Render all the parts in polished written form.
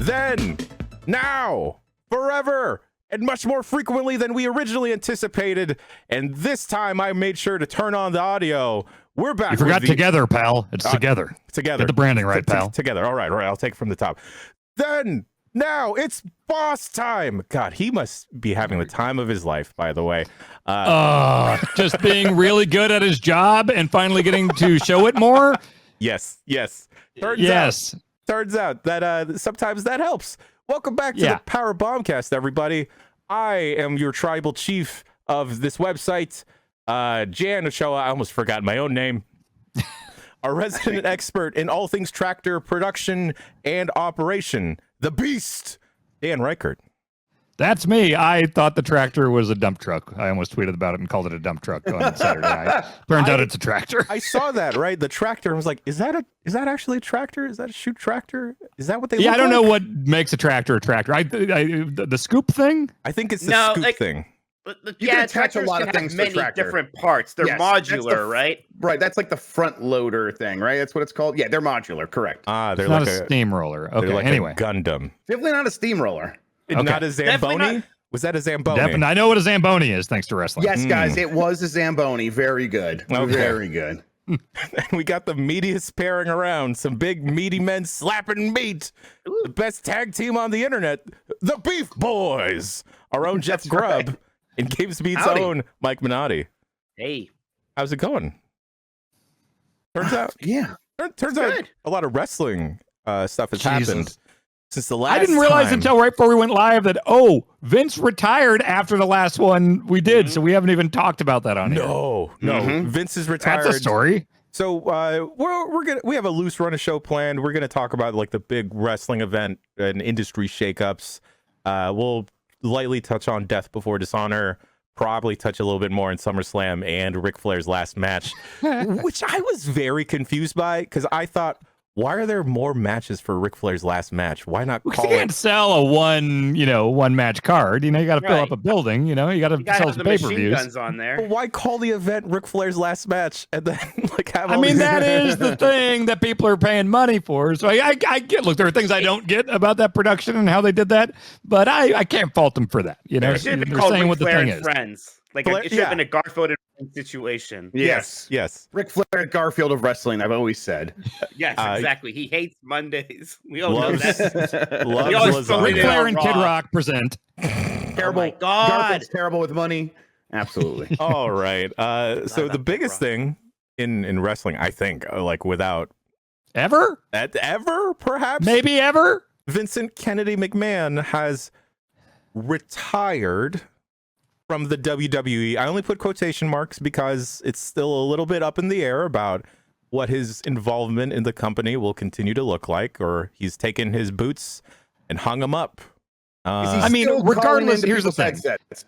then, now, forever, and much more frequently than we originally anticipated. And this time I made sure to turn on the audio. We're back. You forgot together, pal. It's together. Together. Get the branding right, pal. Together. All right. I'll take it from the top. Then, now, it's boss time. God, he must be having the time of his life, by the way. Just being really good at his job and finally getting to show it more. Yes. Turns out that sometimes that helps. Welcome back to the Power Bombcast, everybody. I am your tribal chief of this website, Jan Ochoa. I almost forgot my own name. Our resident expert in all things tractor production and operation, the Beast, Dan Reichert. That's me. I thought the tractor was a dump truck. I almost tweeted about it and called it a dump truck on Saturday night. Turns out it's a tractor. I saw that, right? The tractor. I was like, is that actually a tractor? Is that a shoot tractor? Is that what they look like? I don't know what makes a tractor a tractor. The scoop thing? I think it's the scoop thing. You can attach a lot of things to many different parts. They're modular, right? Right. That's like the front loader thing, right? That's what it's called. Yeah, they're modular. Correct. They're not like a steamroller. Okay. Like anyway, a Gundam. Definitely not a steamroller. Okay. Not a Zamboni. Was that a Zamboni? I know what a Zamboni is, thanks to wrestling. Yes, guys, it was a Zamboni. Very good. Okay. Very good. And we got the meatiest pairing around. Some big meaty men slapping meat. Ooh. The best tag team on the internet. The Beef Boys. Our own Jeff Grubb. Right. And Games Beat's own Mike Minotti. Hey. How's it going? Turns out. Turns out a lot of wrestling stuff has happened since the last I didn't realize until right before we went live that, Vince retared after the last one we did. So we haven't even talked about that on here. No. Vince is retired. That's a story. So we have a loose run of show planned. We're gonna talk about like the big wrestling event and industry shakeups. We'll lightly touch on Death Before Dishonor, probably touch a little bit more in SummerSlam and Ric Flair's last match, which I was very confused by because I thought, why are there more matches for Ric Flair's last match? Why not call it? You can't sell a one match card. You got to fill up a building. You got to sell some pay-per-views. Guns on there. But why call the event Ric Flair's last match and then have? That is the thing that people are paying money for. So I get. Look, there are things I don't get about that production and how they did that, but I can't fault them for that. They're saying what the thing is. Friends. Like it should have been a Garfield situation. Yes. Ric Flair and Garfield of wrestling, I've always said. Yes, exactly. He hates Mondays. We all know loves that. Ric Flair and Kid Rock present. Terrible. Oh my God. Garfield's terrible with money. Absolutely. All right. So the biggest thing in wrestling, I think, like without ever, perhaps, maybe ever, Vincent Kennedy McMahon has retired from the WWE. I only put quotation marks because it's still a little bit up in the air about what his involvement in the company will continue to look like, or he's taken his boots and hung them up. Regardless, here's the thing: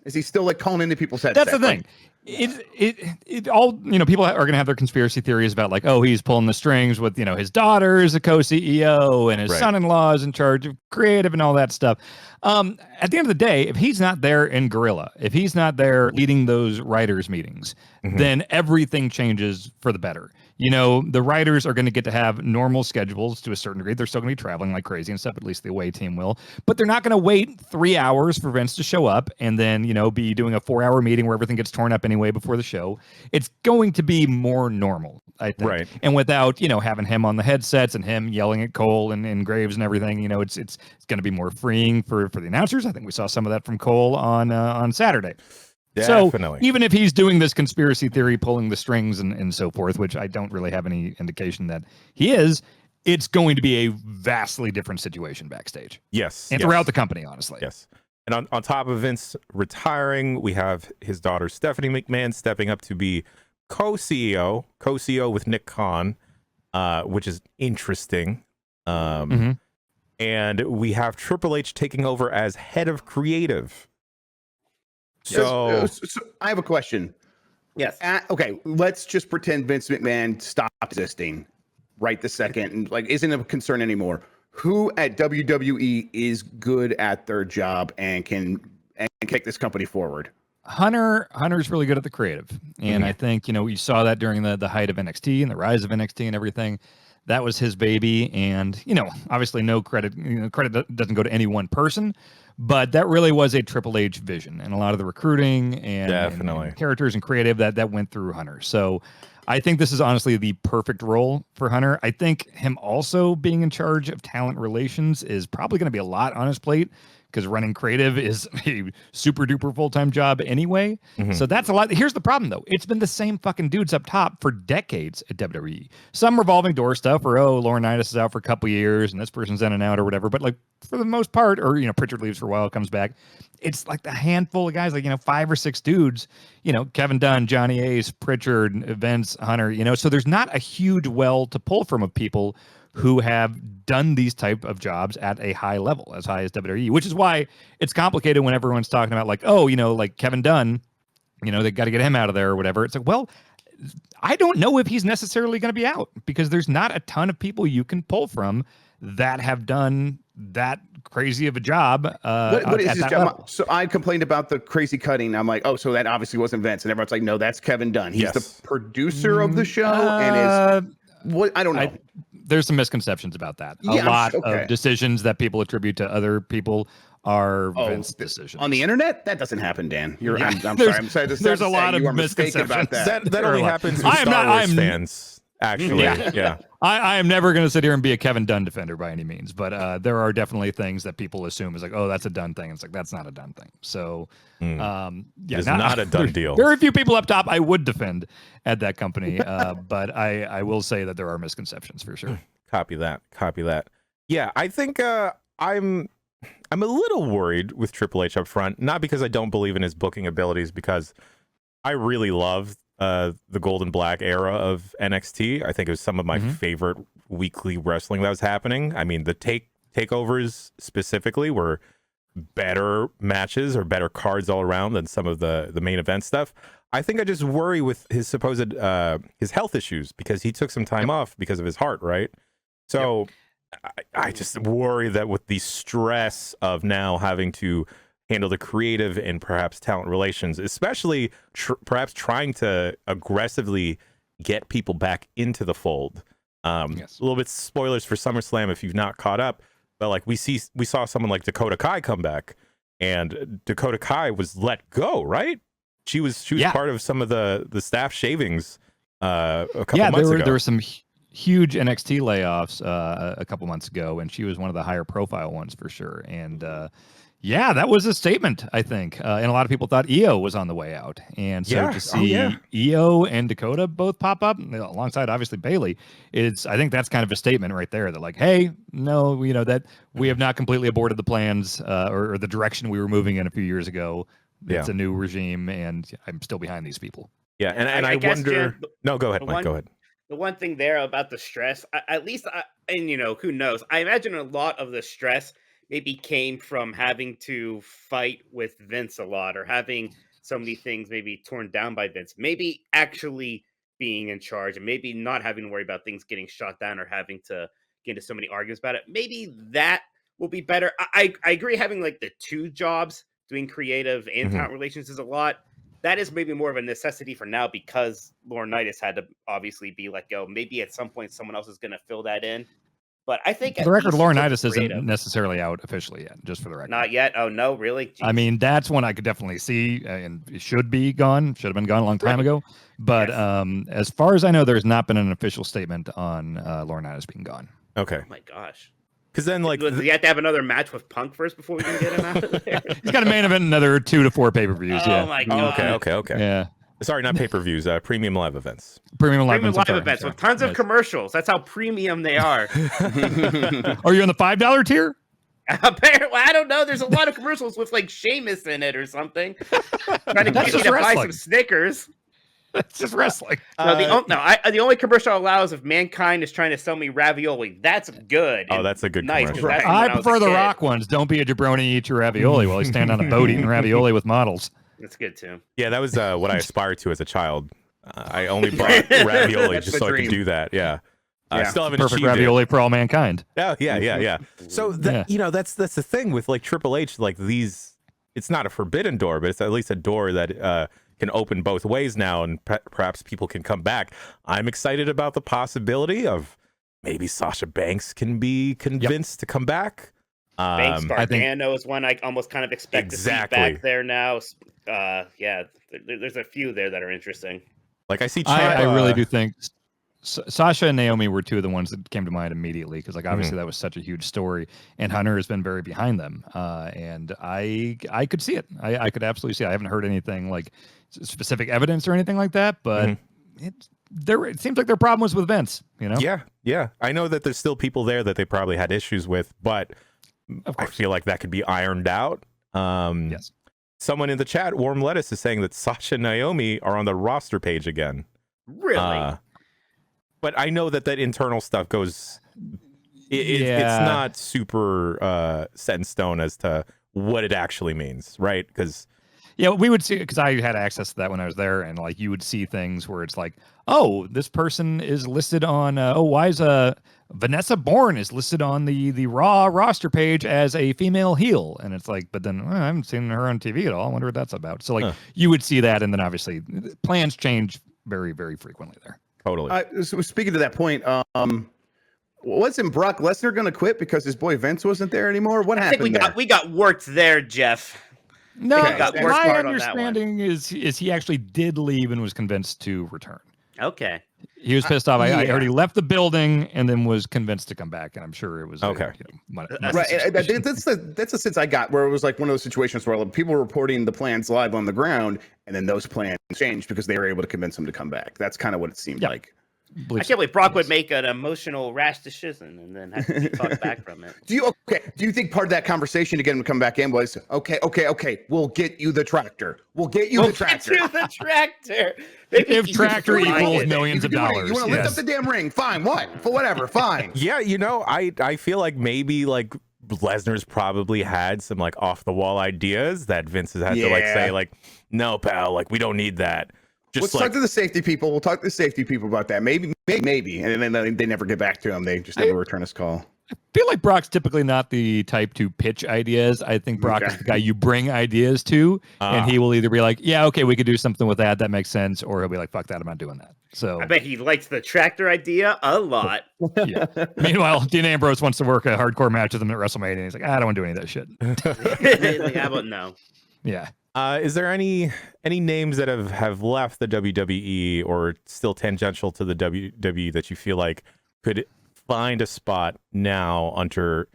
is he still calling into people's headsets? That's the thing. It all people are going to have their conspiracy theories about he's pulling the strings with his daughter is a co-CEO and his son-in-law is in charge of creative and all that stuff. At the end of the day, if he's not there in Gorilla, if he's not there leading those writers meetings, then everything changes for the better. The writers are going to get to have normal schedules to a certain degree. They're still going to be traveling like crazy and stuff. At least the away team will. But they're not going to wait 3 hours for Vince to show up and then, be doing a 4-hour meeting where everything gets torn up anyway before the show. It's going to be more normal, I think. Right. And without, having him on the headsets and him yelling at Cole and Graves and everything, it's going to be more freeing for the announcers. I think we saw some of that from Cole on Saturday. Definitely. So even if he's doing this conspiracy theory, pulling the strings and so forth, which I don't really have any indication that he is, it's going to be a vastly different situation backstage. Yes. And throughout the company, honestly. Yes. And on top of Vince retiring, we have his daughter, Stephanie McMahon, stepping up to be co-CEO with Nick Khan, which is interesting. And we have Triple H taking over as head of creative. So I have a question. Yes. Okay, let's just pretend Vince McMahon stopped existing right this second and isn't a concern anymore. Who at WWE is good at their job and can take this company forward? Hunter's really good at the creative. And I think, we saw that during the height of NXT and the rise of NXT and everything. that was his baby, and obviously no credit. Credit doesn't go to any one person, but that really was a Triple H vision, and a lot of the recruiting and characters and creative that went through Hunter. So I think this is honestly the perfect role for Hunter. I think him also being in charge of talent relations is probably going to be a lot on his plate, because running creative is a super duper full-time job anyway. So that's a lot. Here's the problem, though. It's been the same fucking dudes up top for decades at WWE. Some revolving door stuff where, Laurinaitis is out for a couple years and this person's in and out or whatever. But like for the most part, or, Pritchard leaves for a while, comes back. It's like a handful of guys, like, 5 or 6 dudes, Kevin Dunn, Johnny Ace, Pritchard, Vince, Hunter, so there's not a huge well to pull from of people who have done these type of jobs at a high level, as high as WWE, which is why it's complicated when everyone's talking about like, like Kevin Dunn, they got to get him out of there or whatever. It's like, well, I don't know if he's necessarily going to be out, because there's not a ton of people you can pull from that have done that crazy of a job. What is his job? So I complained about the crazy cutting. I'm like, so that obviously wasn't Vince, and everyone's like, no, that's Kevin Dunn. He's the producer of the show, and is what I don't know. There's some misconceptions about that. A lot of decisions that people attribute to other people are Vince decisions. On the internet, that doesn't happen, Dan. I'm sorry. I'm sorry. There's a lot of misconceptions about that. That only happens with Star Wars fans. Actually, yeah. I am never going to sit here and be a Kevin Dunn defender by any means, but there are definitely things that people assume is like, that's a Dunn thing. It's like, that's not a Dunn thing. So, it's not a done deal. Very few people up top I would defend at that company, but I will say that there are misconceptions for sure. Copy that. Yeah, I think I'm a little worried with Triple H up front, not because I don't believe in his booking abilities, because I really love the Gold and Black era of NXT. I think it was some of my favorite weekly wrestling that was happening. I mean, the takeovers specifically were better matches or better cards all around than some of the main event stuff. I think I just worry with his supposed his health issues, because he took some time off because of his heart, right? So I just worry that with the stress of now having to handle the creative and perhaps talent relations, especially perhaps trying to aggressively get people back into the fold. A little bit spoilers for SummerSlam if you've not caught up, but like we saw someone like Dakota Kai come back, and Dakota Kai was let go, right? She was part of some of the staff shavings a couple months ago. There were some huge NXT layoffs a couple months ago, and she was one of the higher profile ones for sure. And that was a statement, I think. And a lot of people thought EO was on the way out. And so to see EO and Dakota both pop up alongside obviously Bayley, I think that's kind of a statement right there that like, hey, no, that we have not completely aborted the plans or the direction we were moving in a few years ago. It's a new regime, and I'm still behind these people. Yeah, and I wonder. Jen, no, go ahead, Mike. Go ahead. The one thing there about the stress, who knows? I imagine a lot of the stress maybe came from having to fight with Vince a lot, or having so many things maybe torn down by Vince. Maybe actually being in charge, and maybe not having to worry about things getting shot down or having to get into so many arguments about it. Maybe that will be better. I agree, having like the 2 jobs, doing creative and talent relations, is a lot. That is maybe more of a necessity for now, because Laurinaitis had to obviously be let go. Maybe at some point someone else is going to fill that in. But I think for the record, Laurinaitis isn't necessarily out officially yet, just for the record. Not yet? Oh, no, really? Jeez. I mean, that's one I could definitely see, and it should be gone. Should have been gone a long time ago. But as far as I know, there's not been an official statement on Laurinaitis being gone. Okay. Oh, my gosh. Because then, like, does he have to have another match with Punk first before we can get him out of there? He's got a main event, another 2 to 4 pay-per-views. Oh, my God. Okay. Yeah. Sorry, not pay-per-views, premium live events. Premium live events with tons of commercials. That's how premium they are. Are you on the $5 tier? Apparently, I don't know. There's a lot of commercials with like Sheamus in it or something. Trying to get you to buy some Snickers. That's just wrestling. The only commercial I allow is if Mankind is trying to sell me ravioli. That's good. Oh, that's a good commercial. I prefer the Rock ones. Don't be a jabroni, eat your ravioli while you stand on a boat eating ravioli with models. That's good too. Yeah, that was what I aspired to as a child. I only bought ravioli just so I could do that. Yeah. I still haven't perfect achieved ravioli it. For all mankind. Oh, yeah. So that's the thing with like Triple H, like these. It's not a forbidden door, but it's at least a door that can open both ways now, and perhaps people can come back. I'm excited about the possibility of maybe Sasha Banks can be convinced to come back. Banks I think Gargano is one I almost kind of expect to see back there now. There's a few there that are interesting. Like I see, I really do think Sasha and Naomi were two of the ones that came to mind immediately because, like, obviously that was such a huge story, and Hunter has been very behind them. And I could see it. I could absolutely see it. I haven't heard anything like specific evidence or anything like that, but it seems like their problem was with Vince. You know? Yeah. I know that there's still people there that they probably had issues with, but I feel like that could be ironed out. Yes. Someone in the chat, Warm Lettuce, is saying that Sasha and Naomi are on the roster page again. Really? But I know that internal stuff goes. It's not super set in stone as to what it actually means, right? Because we would see, because I had access to that when I was there, and like you would see things where it's like, oh, this person is listed on. Why is Vanessa Bourne is listed on the Raw roster page as a female heel, and it's like, but then I haven't seen her on TV at all. I wonder what that's about. So like you would see that, and then obviously plans change very, very frequently there. Totally. So speaking to that point, wasn't Brock Lesnar going to quit because his boy Vince wasn't there anymore? What happened? We got worked there, Jeff. No, my understanding is he actually did leave and was convinced to return. Okay. He was pissed off. I already left the building and then was convinced to come back, and I'm sure it was okay. Right. That's the sense I got, where it was like one of those situations where people were reporting the plans live on the ground, and then those plans changed because they were able to convince him to come back. That's kind of what it seemed like. I can't believe Brock would make an emotional rash decision and then have to be talked back from it. Do you think part of that conversation to get him to come back in was okay, we'll get you the tractor. We'll get you the tractor. If tractor equals millions of dollars. You want to lift up the damn ring? Fine. What? For whatever. Fine. Yeah, I feel like maybe like Lesnar's probably had some like off the wall ideas that Vince has had to like say like, no, pal, like we don't need that. Let's talk to the safety people. We'll talk to the safety people about that. Maybe. And then they never get back to him. They just never return his call. I feel like Brock's typically not the type to pitch ideas. I think Brock is the guy you bring ideas to, and he will either be like, yeah, okay, we could do something with that. That makes sense. Or he'll be like, fuck that, I'm not doing that. So I bet he likes the tractor idea a lot. Yeah. Meanwhile, Dean Ambrose wants to work a hardcore match with him at WrestleMania. And he's like, I don't want to do any of that shit. How about no? Yeah. Is there any names that have left the WWE or still tangential to the WWE that you feel like could find a spot now under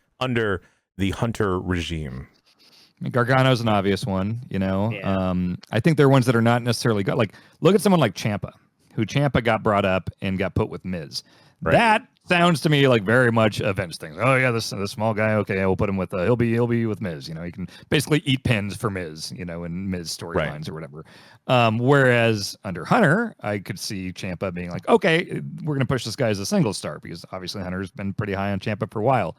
the Hunter regime? Gargano's an obvious one, Yeah. I think there are ones that are not necessarily good. Like, look at someone like Ciampa, who Ciampa got brought up and got put with Miz. Right. That sounds to me like very much a Vince thing. Oh yeah, this small guy. Okay, we'll put him with he'll be with Miz. He can basically eat pins for Miz. In Miz storylines or whatever. Whereas under Hunter, I could see Ciampa being like, okay, we're gonna push this guy as a single star because obviously Hunter's been pretty high on Ciampa for a while.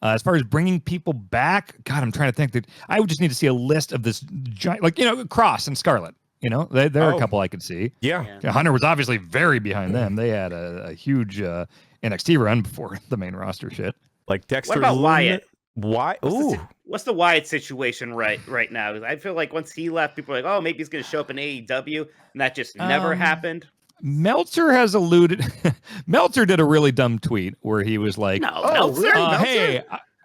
As far as bringing people back, God, I'm trying to think that I would just need to see a list of this giant, Cross and Scarlett. There are a couple I could see. Yeah. Hunter was obviously very behind them. They had a huge NXT run before the main roster shit. Like Dexter. What about Wyatt? Why? What's the Wyatt situation right now? I feel like once he left, people are like, oh, maybe he's going to show up in AEW, and that just never happened. Meltzer has alluded. Meltzer did a really dumb tweet where he was like, Meltzer? Hey.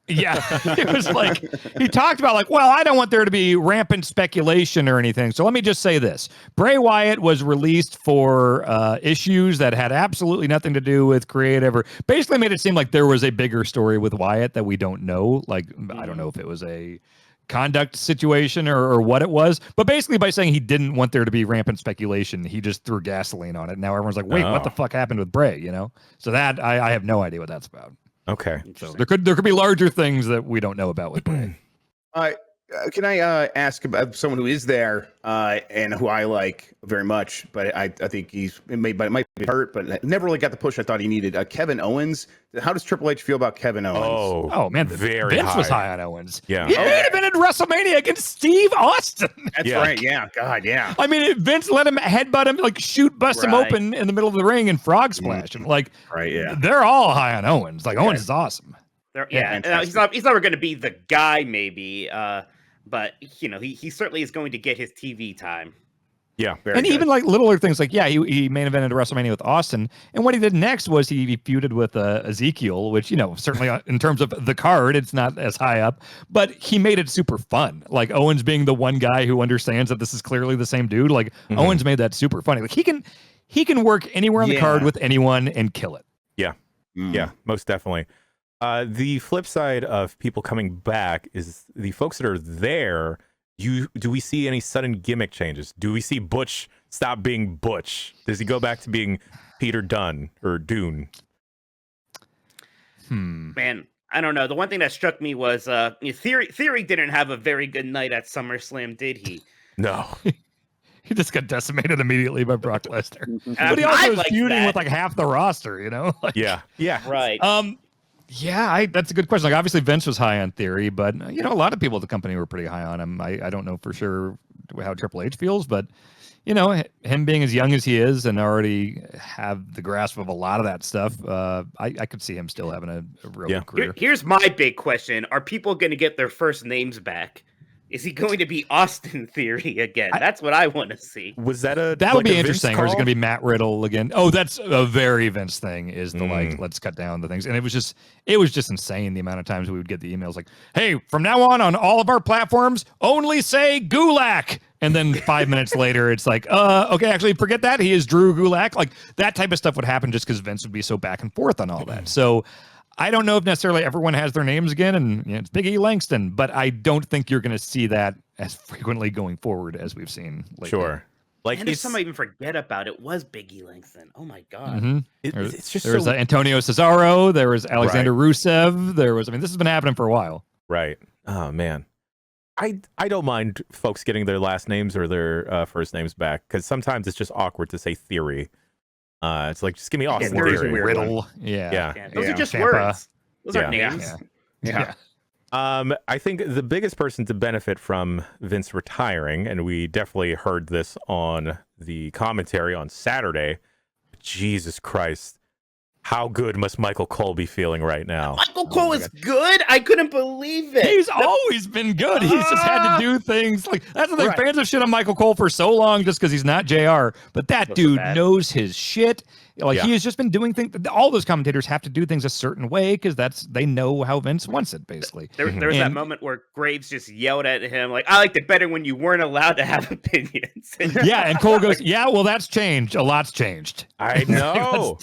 Yeah, it was like he talked about like, well, I don't want there to be rampant speculation or anything. So let me just say this. Bray Wyatt was released for issues that had absolutely nothing to do with creative or basically made it seem like there was a bigger story with Wyatt that we don't know. Like, I don't know if it was a conduct situation or what it was, but basically by saying he didn't want there to be rampant speculation, he just threw gasoline on it. Now everyone's like, wait, what the fuck happened with Bray? So that I have no idea what that's about. Okay. So there could be larger things that we don't know about with Bray. Can I ask about someone who is there and who I like very much, but I think it might be hurt, but never really got the push I thought he needed. Kevin Owens. How does Triple H feel about Kevin Owens? Oh man, very Vince high. Was high on Owens. Yeah, he made him in WrestleMania against Steve Austin. That's right. Yeah, God, yeah. I mean, Vince let him headbutt him, like bust him open in the middle of the ring and frog splash him. Like, they're all high on Owens. Like, Owens is awesome. He's never going to be the guy, maybe. But he certainly is going to get his TV time. Yeah. And even like littler things like, he main evented WrestleMania with Austin. And what he did next was he feuded with Ezekiel, which, certainly in terms of the card, it's not as high up, but he made it super fun. Like Owens being the one guy who understands that this is clearly the same dude. Like Owens made that super funny. Like he can work anywhere on the card with anyone and kill it. Yeah. Yeah, most definitely. The flip side of people coming back is the folks that are there. Do we see any sudden gimmick changes? Do we see Butch stop being Butch? Does he go back to being Peter Dunne or Dune? Man, I don't know. The one thing that struck me was Theory didn't have a very good night at SummerSlam, did he? No. He just got decimated immediately by Brock Lesnar. But he also was feuding with like half the roster, Like, yeah. Right. That's a good question. Like, obviously, Vince was high on Theory, but a lot of people at the company were pretty high on him. I don't know for sure how Triple H feels, but him being as young as he is and already have the grasp of a lot of that stuff, I could see him still having a real good career. Here's my big question: are people going to get their first names back? Is he going to be Austin Theory again? That's what I want to see. Was that would be interesting? Or is it going to be Matt Riddle again? Oh, that's a very Vince thing. Is the let's cut down the things, and it was just insane the amount of times we would get the emails like, "Hey, from now on all of our platforms, only say Gulak." And then 5 minutes later, it's like, okay, actually, forget that. He is Drew Gulak. Like that type of stuff would happen just because Vince would be so back and forth on all that. So I don't know if necessarily everyone has their names again, and it's Big E Langston, but I don't think you're going to see that as frequently going forward as we've seen lately. Sure. Like, if somebody even forget about it, was Big E Langston. Oh my God. Mm-hmm. It's just there was Antonio Cesaro. There was Alexander Rusev. This has been happening for a while. Right. Oh man. I don't mind folks getting their last names or their first names back because sometimes it's just awkward to say Theory. It's like, just give me Austin Theory. Riddle. Yeah. Those are just Ciampa. words. Those aren't names. Yeah. I think the biggest person to benefit from Vince retiring, and we definitely heard this on the commentary on Saturday, Jesus Christ, how good must Michael Cole be feeling right now? Michael Cole is good? I couldn't believe it. He's always been good. He's just had to do things like that's the thing. Fans have shit on Michael Cole for so long just because he's not JR, but that dude knows his shit. Like he has just been doing things. All those commentators have to do things a certain way because they know how Vince wants it. Basically, there was that moment where Graves just yelled at him like, "I liked it better when you weren't allowed to have opinions." And Cole goes, "Yeah, well, that's changed. A lot's changed." I know.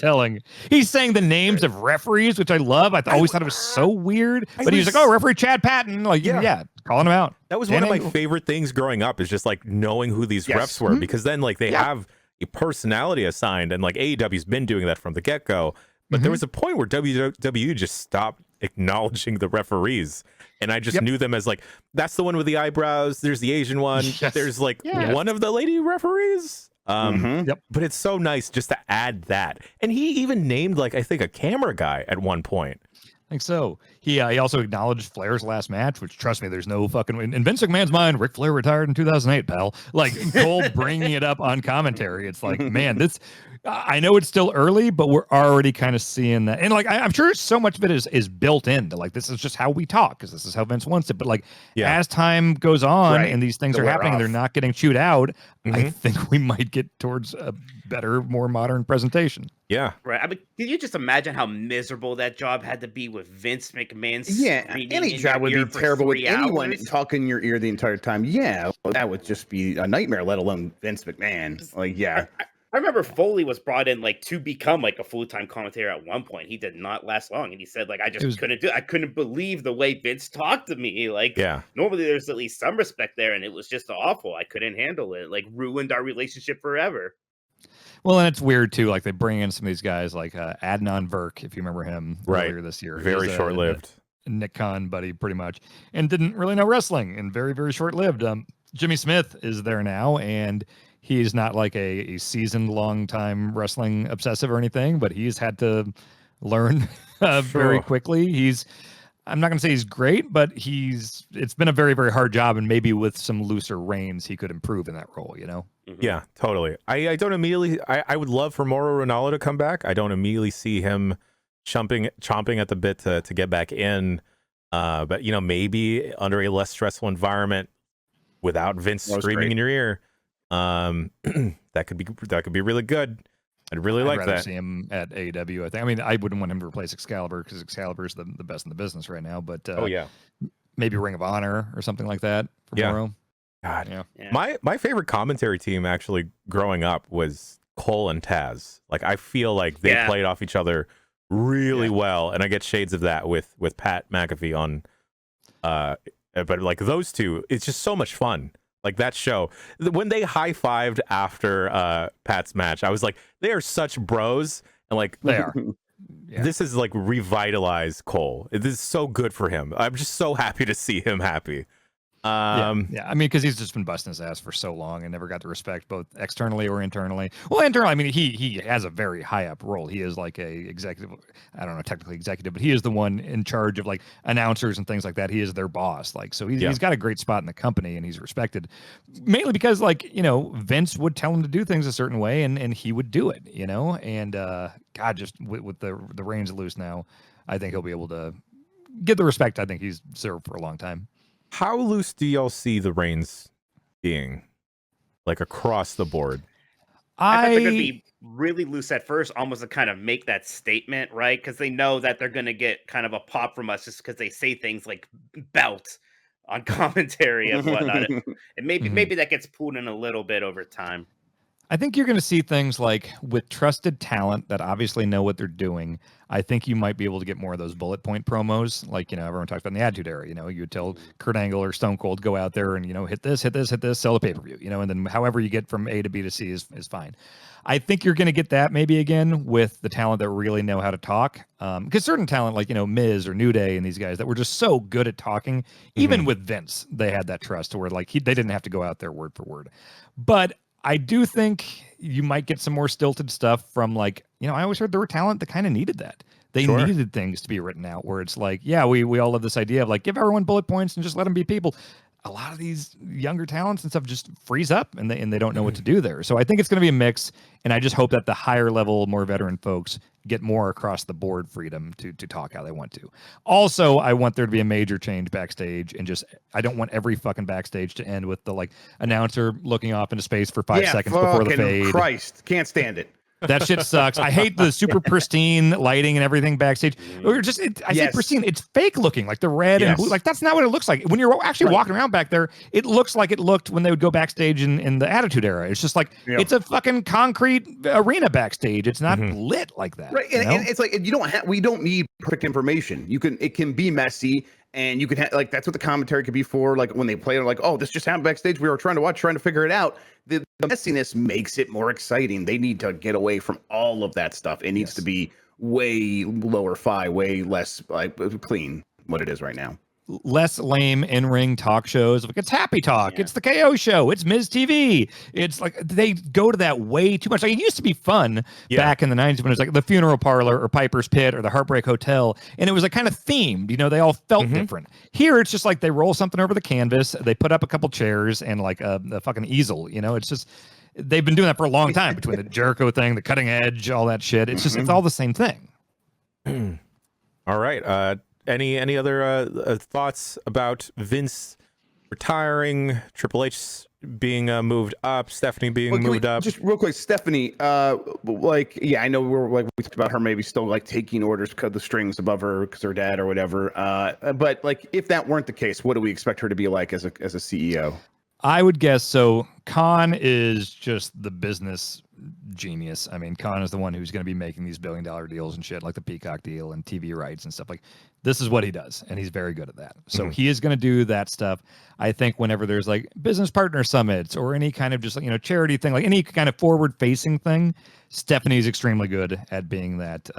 He's saying the names of referees, which I love. I always thought it was so weird, but he was like, "Oh, referee Chad Patton," like calling him out. That was one of my favorite things growing up. Is just like knowing who these refs were because then like they have a personality assigned, and like AEW's been doing that from the get-go, but there was a point where WWE just stopped acknowledging the referees, and I just knew them as like, that's the one with the eyebrows, there's the Asian one, there's like one of the lady referees, but it's so nice just to add that. And he even named like, I think, a camera guy at one point. I think so. He also acknowledged Flair's last match, which, trust me, there's no fucking... In Vince McMahon's mind, Ric Flair retired in 2008, pal. Like, Cole bringing it up on commentary. It's like, man, this... I know it's still early, but we're already kind of seeing that. And, like, I'm sure so much of it is built into, like, this is just how we talk, because this is how Vince wants it. But, like, as time goes on and these things are happening and they're not getting chewed out, I think we might get towards a better, more modern presentation. Yeah. Right. I mean, can you just imagine how miserable that job had to be with Vince McMahon? Any job would be terrible with anyone talking in your ear the entire time. Yeah, that would just be a nightmare, let alone Vince McMahon. Like, I remember Foley was brought in like to become like a full-time commentator at one point. He did not last long, and he said like, I couldn't believe the way Vince talked to me. Like, normally there's at least some respect there, and it was just awful. I couldn't handle it. Like, ruined our relationship forever. Well, and it's weird too. Like they bring in some of these guys, like Adnan Virk, if you remember him earlier this year. Very short-lived. Nick Khan buddy, pretty much, and didn't really know wrestling, and very, very short-lived. Jimmy Smith is there now, and he's not like a seasoned, long-time wrestling obsessive or anything, but he's had to learn very quickly. I'm not going to say he's great, but it's been a very, very hard job, and maybe with some looser reins, he could improve in that role, you know? Yeah, totally. I don't immediately, I would love for Mauro Ranallo to come back. I don't immediately see him chomping at the bit to get back in. But, maybe under a less stressful environment without Vince screaming in your ear, That could be really good. I'd rather that. see him at AEW. I think. I mean, I wouldn't want him to replace Excalibur because Excalibur is the best in the business right now. But maybe Ring of Honor or something like that for Moro. God, my favorite commentary team actually growing up was Cole and Taz. Like I feel like they played off each other really well, and I get shades of that with Pat McAfee on. But like those two, it's just so much fun. Like that show, when they high-fived after Pat's match, I was like, they are such bros, and like They are. This is like revitalized Cole. This is so good for him. I'm just so happy to see him happy. I mean, because he's just been busting his ass for so long and never got the respect, both externally or internally. Well, internally, I mean, he has a very high up role. He is like a executive. I don't know, technically executive, but he is the one in charge of like announcers and things like that. He is their boss. Like, so he's got a great spot in the company, and he's respected mainly because, like, you know, Vince would tell him to do things a certain way, and he would do it. You know, and God, just with the reins loose now, I think he'll be able to get the respect I think he's deserved for a long time. How loose do y'all see the reins being, like across the board? I think they're going to be really loose at first, almost to kind of make that statement, right? Because they know that they're going to get kind of a pop from us just because they say things like belt on commentary and whatnot. And maybe that gets pulled in a little bit over time. I think you're going to see things like with trusted talent that obviously know what they're doing. I think you might be able to get more of those bullet point promos. Like, you know, everyone talks about in the Attitude Era, you know, you would tell Kurt Angle or Stone Cold, go out there and, you know, hit this, sell a pay-per-view, you know, and then however you get from A to B to C is fine. I think you're going to get that maybe again with the talent that really know how to talk. Because certain talent like, you know, Miz or New Day and these guys that were just so good at talking, even with Vince, they had that trust to where like they didn't have to go out there word for word. But I do think you might get some more stilted stuff from like, you know, I always heard there were talent that kind of needed that. They needed things to be written out where it's like, yeah, we all love this idea of like, give everyone bullet points and just let them be people. A lot of these younger talents and stuff just freeze up and they don't know what to do there. So I think it's going to be a mix. And I just hope that the higher level, more veteran folks get more across the board freedom to talk how they want to. Also, I want there to be a major change backstage and just, I don't want every fucking backstage to end with the like announcer looking off into space for 5 seconds before the fade. Christ, can't stand it. That shit sucks. I hate the super pristine lighting and everything backstage. Or just, I say pristine, it's fake looking, like the red and blue. Like that's not what it looks like. When you're actually walking around back there, it looks like it looked when they would go backstage in the Attitude Era. It's just like it's a fucking concrete arena backstage. It's not lit like that. Right, and it's like we don't need perfect information. It can be messy. And you can have like that's what the commentary could be for. Like when they play it, like, oh, this just happened backstage. We were trying to figure it out. The messiness makes it more exciting. They need to get away from all of that stuff. It needs to be way lower fi, way less like clean. What it is right now. Less lame in-ring talk shows. Like it's Happy Talk. It's the KO show. It's Miz TV. It's like they go to that way too much. Like it used to be fun back in the 90s when it was like the Funeral Parlor or Piper's Pit or the Heartbreak Hotel. And it was like kind of themed, you know, they all felt different. Here, it's just like they roll something over the canvas. They put up a couple chairs and like a fucking easel, you know, it's just, they've been doing that for a long time between the Jericho thing, the Cutting Edge, all that shit. It's just, it's all the same thing. All right. Any other thoughts about Vince retiring, Triple H being moved up, Stephanie being moved up? Just real quick, Stephanie, I know we talked about her maybe still like taking orders, cut the strings above her because her dad or whatever. But like if that weren't the case, what do we expect her to be like as a CEO? I would guess so. Khan is just the business genius. I mean, Khan is the one who's going to be making these billion-dollar deals and shit, like the Peacock deal and TV rights and stuff. Like, this is what he does, and he's very good at that. So he is going to do that stuff. I think whenever there's like business partner summits or any kind of just, you know, charity thing, like any kind of forward-facing thing, Stephanie's extremely good at being that,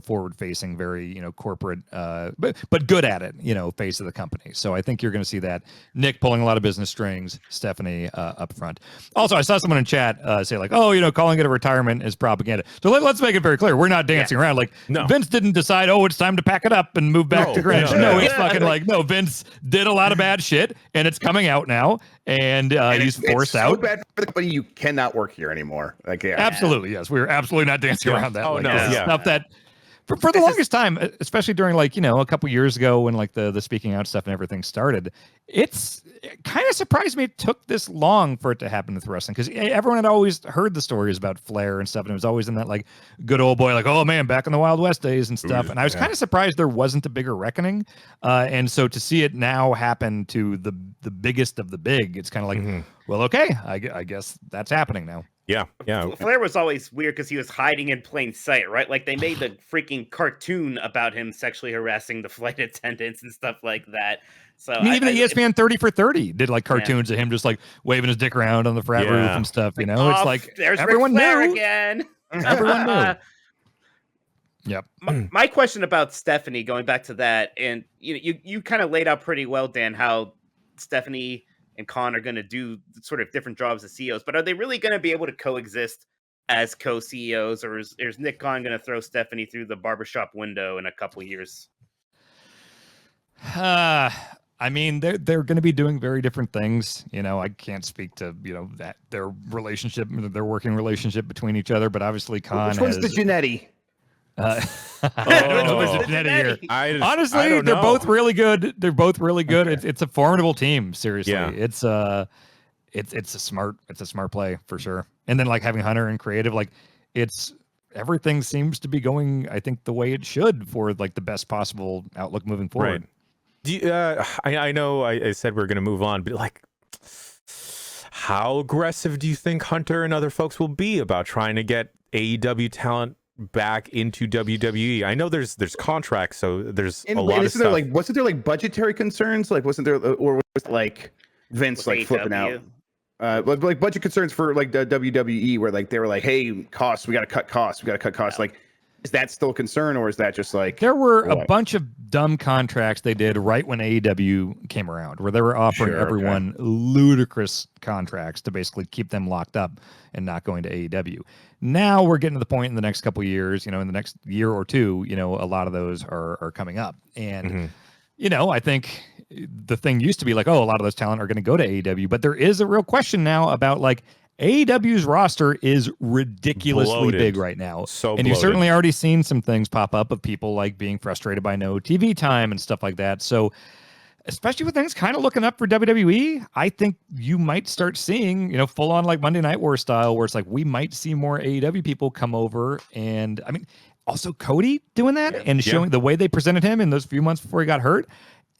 forward-facing, very, you know, corporate, but good at it, you know, face of the company. So I think you're going to see that. Nick pulling a lot of business strings, Stephanie up front. Also, I saw someone in chat say like, oh, you know, calling it a retirement is propaganda. So let's make it very clear. We're not dancing around. Like, Vince didn't decide, oh, it's time to pack it up and move back to Greenwich. No, it's fucking like, no, Vince did a lot of bad shit, and it's coming out now, and he's forced out. It's so bad for the company, you cannot work here anymore. Like, absolutely, yes. We're absolutely not dancing around that. Oh, like, no. Stuff that For the longest time, especially during like, a couple years ago when like the speaking out stuff and everything started, it kind of surprised me it took this long for it to happen with wrestling, because everyone had always heard the stories about Flair and stuff, and it was always in that like good old boy, like, oh man, back in the Wild West days and stuff. And I was kind of surprised there wasn't a bigger reckoning. And so to see it now happen to the biggest of the big, it's kind of like, well, okay, I guess that's happening now. Yeah. Flair was always weird because he was hiding in plain sight, right? Like they made the freaking cartoon about him sexually harassing the flight attendants and stuff like that. So I mean, even ESPN 30 for 30 did like cartoons of him just like waving his dick around on the frat roof and stuff. It's like there's everyone Ric Flair knew again. Everyone knew. Yep. My question about Stephanie, going back to that, and you kind of laid out pretty well, Dan, how Stephanie and Khan are going to do sort of different jobs as CEOs, but are they really going to be able to coexist as co-CEOs, or is Nick Khan going to throw Stephanie through the barbershop window in a couple years? I mean, they're going to be doing very different things. I can't speak to that their relationship, their working relationship between each other, but obviously Khan. Which one's the Giannetti? I don't know. There's a Giannetti here. Honestly, they're both really good. They're both really good. Okay. It's a formidable team. Seriously, it's a smart play for sure. And then like having Hunter and creative, like everything seems to be going, I think, the way it should for like the best possible outlook moving forward. Right. Do you, I know I said we're going to move on, but like, how aggressive do you think Hunter and other folks will be about trying to get AEW talent back into WWE? I know there's contracts, so there's a lot of stuff. Wasn't there like budgetary concerns? Like, wasn't there, or was it like Vince like flipping out? Like budget concerns for like the WWE, where like they were like, hey, costs, we got to cut costs. Like, is that still a concern, or is that just like there were a bunch of dumb contracts they did right when AEW came around, where they were offering everyone ludicrous contracts to basically keep them locked up and not going to AEW. Now we're getting to the point in the next couple of years, in the next year or two, a lot of those are coming up. And, I think the thing used to be like, oh, a lot of those talent are going to go to AEW, but there is a real question now about like AEW's roster is ridiculously big right now. And you've certainly already seen some things pop up of people like being frustrated by no TV time and stuff like that. So especially with things kind of looking up for WWE, I think you might start seeing, full on like Monday Night War style, where it's like we might see more AEW people come over. And I mean, also Cody doing that and showing the way they presented him in those few months before he got hurt.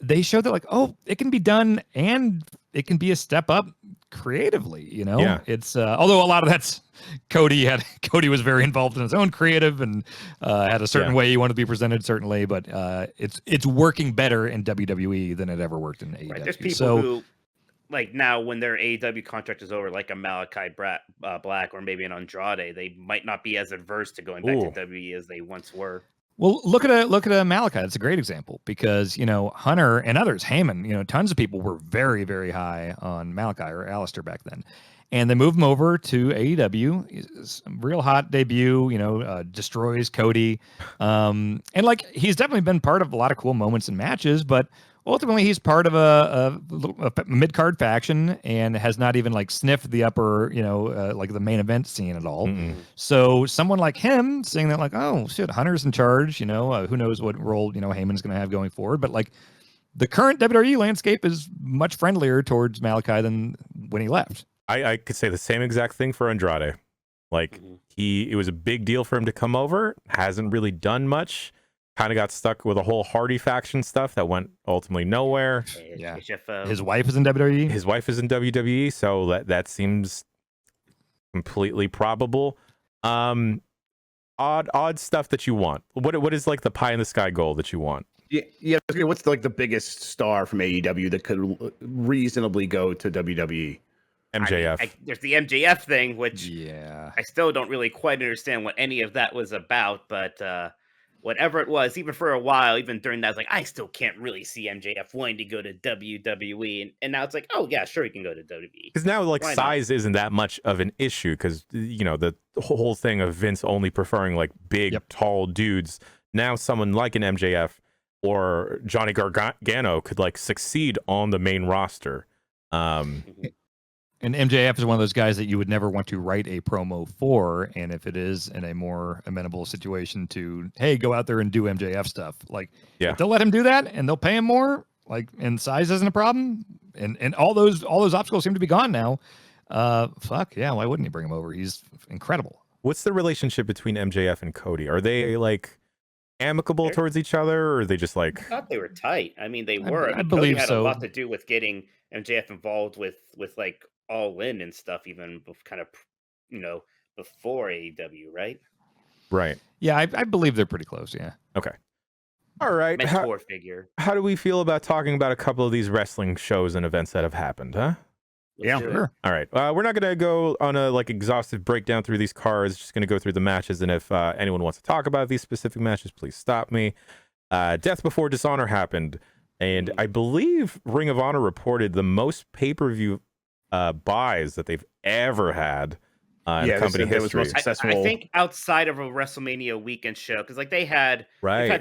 They showed that like, oh, it can be done and it can be a step up creatively, It's although a lot of that's Cody was very involved in his own creative and had a certain way he wanted to be presented, certainly, but it's working better in WWE than it ever worked in AEW. Right. There's people who like now when their AEW contract is over, like a Malachi Black or maybe an Andrade, they might not be as adverse to going back to WWE as they once were. Well, look at a Malachi. That's a great example because, Hunter and others, Heyman, tons of people were very, very high on Malachi or Alistair back then. And they moved him over to AEW. Real hot debut, destroys Cody. And like, he's definitely been part of a lot of cool moments and matches, but ultimately he's part of a mid-card faction and has not even like sniffed the upper, like the main event scene at all. Mm-hmm. So someone like him saying that like, oh shit, Hunter's in charge, who knows what role, Heyman's going to have going forward. But like the current WWE landscape is much friendlier towards Malachi than when he left. I could say the same exact thing for Andrade. Like it was a big deal for him to come over. Hasn't really done much. Kind of got stuck with a whole Hardy faction stuff that went ultimately nowhere. His wife is in WWE. His wife is in WWE, so that seems completely probable. Odd stuff that you want. What is like the pie in the sky goal that you want? Yeah. What's like the biggest star from AEW that could reasonably go to WWE? MJF. There's the MJF thing, which I still don't really quite understand what any of that was about, but whatever it was, even for a while, even during that, I was like, I still can't really see MJF wanting to go to WWE. And now it's like, oh, yeah, sure, he can go to WWE. Because now, like, size isn't that much of an issue because, the whole thing of Vince only preferring, like, big, tall dudes. Now someone like an MJF or Johnny Gargano could, like, succeed on the main roster. And MJF is one of those guys that you would never want to write a promo for. And if it is in a more amenable situation to, hey, go out there and do MJF stuff, like, Yeah. if they'll let him do that and they'll pay him more, like, and size isn't a problem, and all those obstacles seem to be gone now. Fuck yeah, why wouldn't he bring him over? He's incredible. What's the relationship between MJF and Cody? Are they like amicable towards each other, or are they just like? I thought they were tight. I mean, they were. I Cody believe had so. a lot to do with getting MJF involved with like All In and stuff, even kind of, before AEW, right? Right. Yeah, I believe they're pretty close. Yeah. Okay. All right. Mentor figure. How do we feel about talking about a couple of these wrestling shows and events that have happened, huh? Let's do it. Sure. All right. We're not going to go on a like exhaustive breakdown through these cards. Just going to go through the matches. And if anyone wants to talk about these specific matches, please stop me. Death Before Dishonor happened. And I believe Ring of Honor reported the most pay-per-view buys that they've ever had in company history. I think outside of a WrestleMania weekend show, because like they've had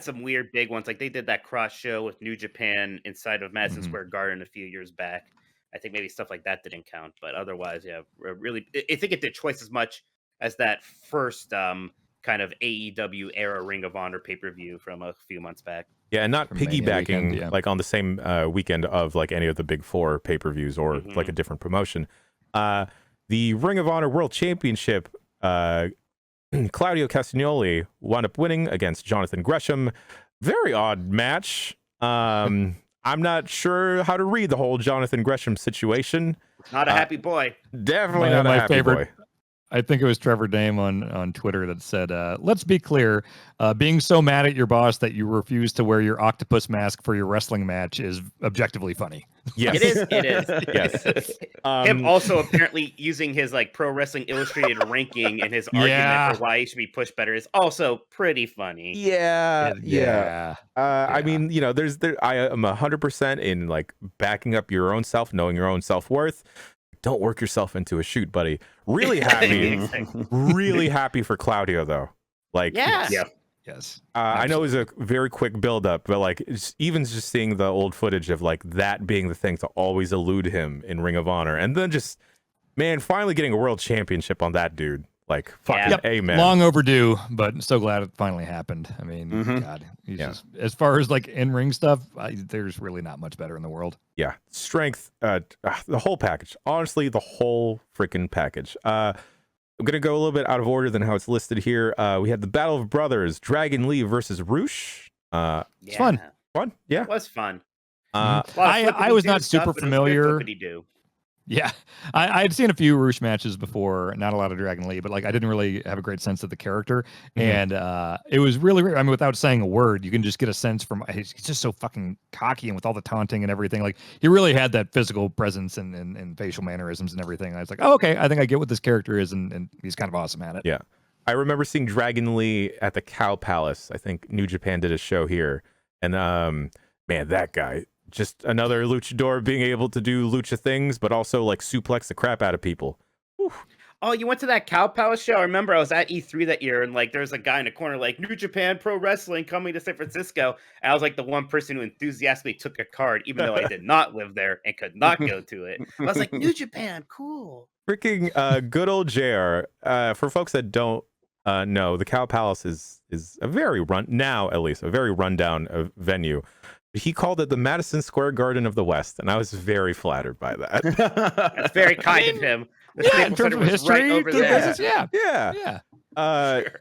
some weird big ones. Like they did that cross show with New Japan inside of Madison Square Garden a few years back. I think maybe stuff like that didn't count, but otherwise, yeah, really, I think it did twice as much as that first kind of AEW era Ring of Honor pay-per-view from a few months back. Yeah, and not From Mania piggybacking weekend, like on the same weekend of like any of the big four pay-per-views or like a different promotion. The Ring of Honor World Championship, Claudio Castagnoli wound up winning against Jonathan Gresham. Very odd match. I'm not sure how to read the whole Jonathan Gresham situation. Not a happy boy. Definitely not a happy favorite boy. I think it was Trevor Dame on Twitter that said, let's be clear, being so mad at your boss that you refuse to wear your octopus mask for your wrestling match is objectively funny. Yes. It is. Yes. Him also apparently using his like Pro Wrestling Illustrated ranking and his argument for why he should be pushed better is also pretty funny. Yeah. I mean, I am 100% in like backing up your own self, knowing your own self-worth. Don't work yourself into a shoot, buddy. Really happy for Claudio though. Like, Yes. I know it was a very quick build-up, but like even just seeing the old footage of like that being the thing to always elude him in Ring of Honor, and then just finally getting a world championship on that dude. Like fucking amen. Long overdue, but so glad it finally happened. I mean, God, he's just, as far as like in-ring stuff, there's really not much better in the world. Yeah, strength, the whole package. Honestly, the whole freaking package. I'm gonna go a little bit out of order than how it's listed here. We had the Battle of Brothers, Dragon Lee versus Roosh. It's fun. Yeah, It was fun. I was not super familiar. Yeah, I'd seen a few Roosh matches before, not a lot of Dragon Lee, but like I didn't really have a great sense of the character, and it was really weird. I mean, without saying a word, you can just get a sense from he's just so fucking cocky and with all the taunting and everything. Like he really had that physical presence and facial mannerisms and everything. I was like, oh, okay, I think I get what this character is, and he's kind of awesome at it. Yeah, I remember seeing Dragon Lee at the Cow Palace. I think New Japan did a show here, and man, that guy. Just another luchador being able to do lucha things, but also like suplex the crap out of people. Whew. Oh, you went to that Cow Palace show? I remember I was at E3 that year, and like there's a guy in the corner like New Japan Pro Wrestling coming to San Francisco. And I was like the one person who enthusiastically took a card, even though I did not live there and could not go to it. I was like, New Japan, cool. Freaking good old JR. For folks that don't know, the Cow Palace is a very rundown venue. He called it the Madison Square Garden of the West, and I was very flattered by that. That's very kind of him. In terms of history, right over there. Yeah.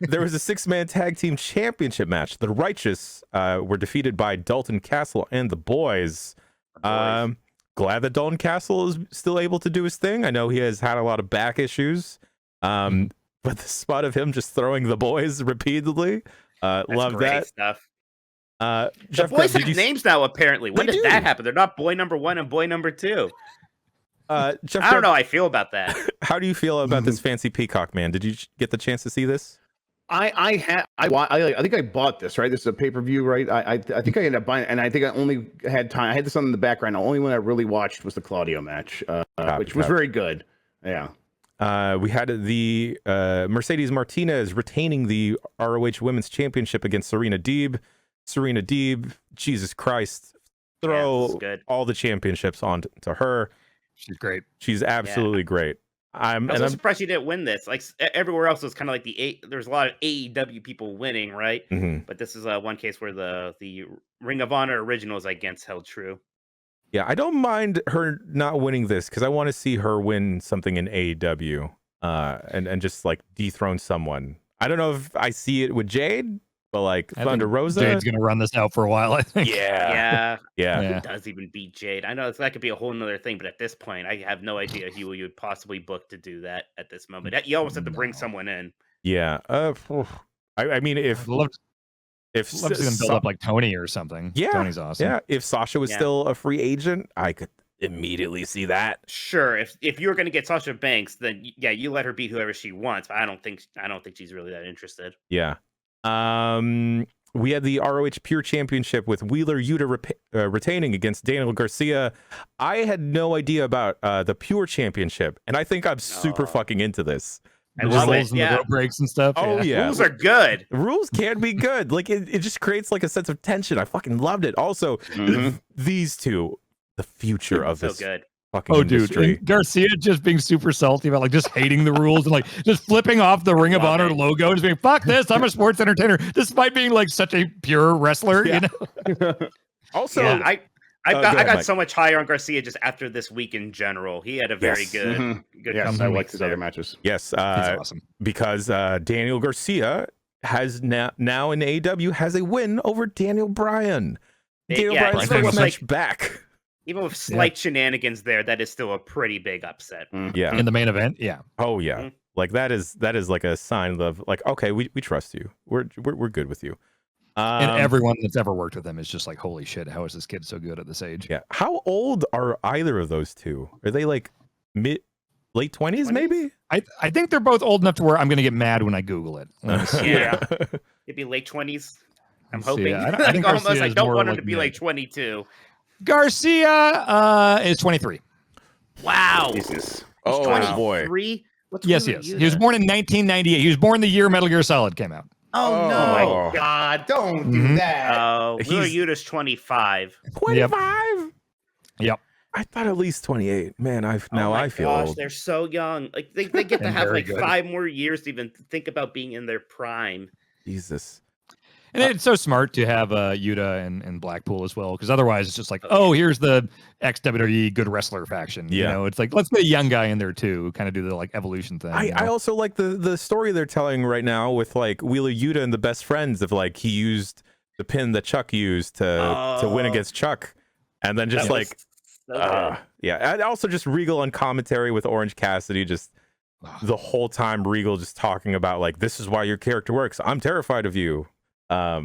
There was a 6-man tag team championship match. The Righteous were defeated by Dalton Castle and the Boys. Glad that Dalton Castle is still able to do his thing. I know he has had a lot of back issues, but the spot of him just throwing the Boys repeatedly, love that stuff. Jeff, the Boys have names now, apparently. When did that happen? They're not boy number 1 and boy number 2. Jeff, I don't know how I feel about that. How do you feel about this fancy peacock, man? Did you get the chance to see this? I think I bought this, right? This is a pay-per-view, right? I think I ended up buying it, and I think I only had time. I had this on in the background. The only one I really watched was the Claudio match, which was very good. Yeah. We had the Mercedes-Martinez retaining the ROH Women's Championship against Serena Deeb. Serena Deeb, Jesus Christ, throw all the championships on to her. She's great. She's absolutely great. I'm surprised she didn't win this. Like everywhere else was kind of like there's a lot of AEW people winning, right? Mhm. But this is one case where the Ring of Honor originals, I guess, held true. Yeah, I don't mind her not winning this because I want to see her win something in AEW, and just like dethrone someone. I don't know if I see it with Jade, but like Thunder Rosa, Jade's gonna run this out for a while, I think. Yeah. Yeah. Who does even beat Jade? I know that could be a whole nother thing, but at this point, I have no idea who you would possibly book to do that at this moment. You almost have to bring someone in. Yeah. I mean, if love to see them build up like Tony or something. Yeah, Tony's awesome. Yeah, if Sasha was still a free agent, I could immediately see that. Sure, if you're going to get Sasha Banks, then yeah, you let her beat whoever she wants. But I don't think she's really that interested. Yeah. We had the ROH Pure Championship with Wheeler Yuta retaining against Daniel Garcia. I had no idea about the Pure Championship, and I think I'm super fucking into this. I love it. And the rope breaks and stuff. Oh yeah, rules are good. Rules can be good. Like it just creates like a sense of tension. I fucking loved it. Also, these two, the future of this good. fucking dude, industry. and Garcia just being super salty about like just hating the rules and like just flipping off the Ring of Honor logo and just being fuck this. I'm a sports entertainer, despite being like such a pure wrestler. Yeah. You know. Also, I got so much higher on Garcia just after this week in general. He had a very good Yes, I liked his other matches. Yes, He's awesome. because Daniel Garcia has now in AEW has a win over Daniel Bryan. Daniel Bryan's first match back. Even with slight shenanigans there, that is still a pretty big upset. Yeah, in the main event. Yeah. Oh yeah, like that is like a sign of like, okay, we trust you. We're good with you. And everyone that's ever worked with him is just like, holy shit, how is this kid so good at this age? Yeah. How old are either of those two? Are they like late 20s maybe? I think they're both old enough to where I'm going to get mad when I Google it. Yeah. Maybe late 20s. I'm hoping. I think almost I don't want him like to be like 22. Garcia is 23. Wow. Jesus. Oh, 23? boy. Yes. He was born in 1998. He was born the year Metal Gear Solid came out. Oh, no. My God. Don't do that. Oh, Wheeler Yuta's 25. 25? Yep. I thought at least 28. Man, I feel old. They're so young. Like they get to have like 5 more years to even think about being in their prime. Jesus. And it's so smart to have Yuta and Blackpool as well, because otherwise it's just like, oh, here's the ex-WWE good wrestler faction. Yeah. You know, it's like, let's get a young guy in there too, kind of do the like evolution thing. I also like the story they're telling right now with like Wheeler Yuta and the best friends of like he used the pin that Chuck used to win against Chuck. And then just like, yeah. And also just Regal on commentary with Orange Cassidy, just the whole time Regal just talking about like, this is why your character works. I'm terrified of you.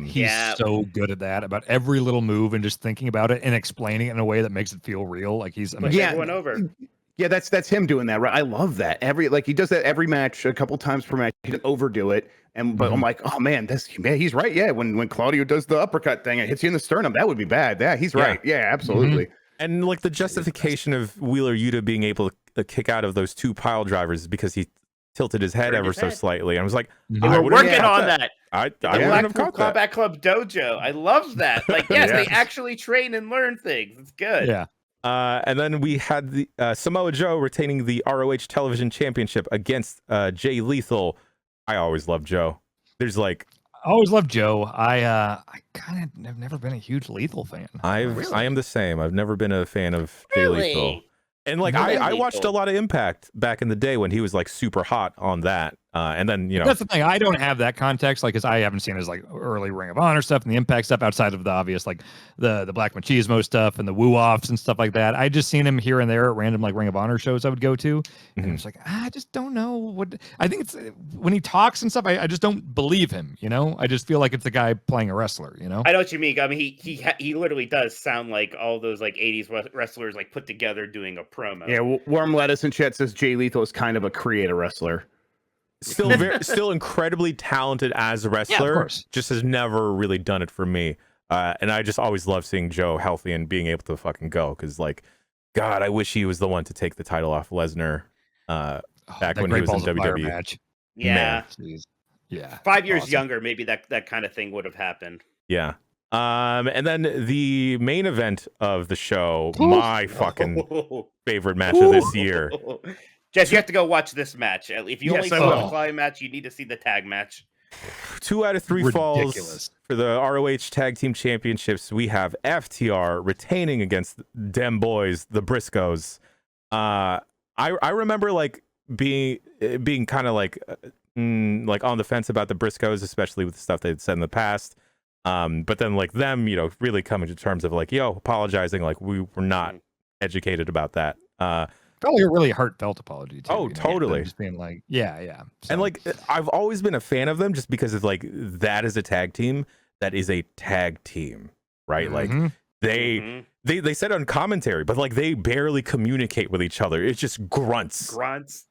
He's so good at that, about every little move and just thinking about it and explaining it in a way that makes it feel real. Like he's amazing. Everyone over. Yeah, that's him doing that, right? I love that. He does that every match, a couple times per match. He can overdo it, but I'm like, oh man, he's right. Yeah, when Claudio does the uppercut thing, it hits you in the sternum. That would be bad. Yeah, he's right. Yeah, absolutely. And like the justification of Wheeler Yuta being able to kick out of those 2 pile drivers is because he tilted his head ever so slightly. I was like, we're working on that. I wouldn't have caught that. Combat Club Dojo. I love that. Like, yes, they actually train and learn things. It's good. Yeah. And then we had the Samoa Joe retaining the ROH Television Championship against Jay Lethal. I always love Joe. There's like, I always loved Joe. I kind of have never been a huge Lethal fan. I am the same. I've never been a fan of Jay Lethal. And like I watched a lot of Impact back in the day when he was like super hot on that. And then, you know, that's the thing. I don't have that context, like, because I haven't seen his like early Ring of Honor stuff and the Impact stuff outside of the obvious, like the Black Machismo stuff and the woo offs and stuff like that. I just seen him here and there at random like Ring of Honor shows I would go to, and it's like I just don't know what. I think it's when he talks and stuff. I just don't believe him. You know, I just feel like it's a guy playing a wrestler. You know, I know what you mean. I mean, he literally does sound like all those like '80s wrestlers like put together doing a promo. Yeah, Warm Lettuce in chat says Jay Lethal is kind of a creator wrestler. Still incredibly talented as a wrestler, just has never really done it for me. And I just always love seeing Joe healthy and being able to fucking go, because like, God, I wish he was the one to take the title off Lesnar back when he was in WWE. Match. Yeah. Yeah. 5 years younger, maybe that kind of thing would have happened. Yeah. And then the main event of the show, my fucking favorite match of this year. Jess, you have to go watch this match. If you only I saw will. the Clay match, you need to see the tag match. 2 out of 3 Ridiculous. falls for the ROH Tag Team Championships. We have FTR retaining against them boys, the Briscoes. I remember like being kind of like on the fence about the Briscoes, especially with the stuff they'd said in the past. But then like them, really coming to terms of like, apologizing, like we were not educated about that. Probably a really heartfelt apology too. Oh, totally. Them just being like, yeah. So, And like I've always been a fan of them just because it's like that is a tag team that is a tag team, right? Like they said on commentary, but like they barely communicate with each other. It's just grunts.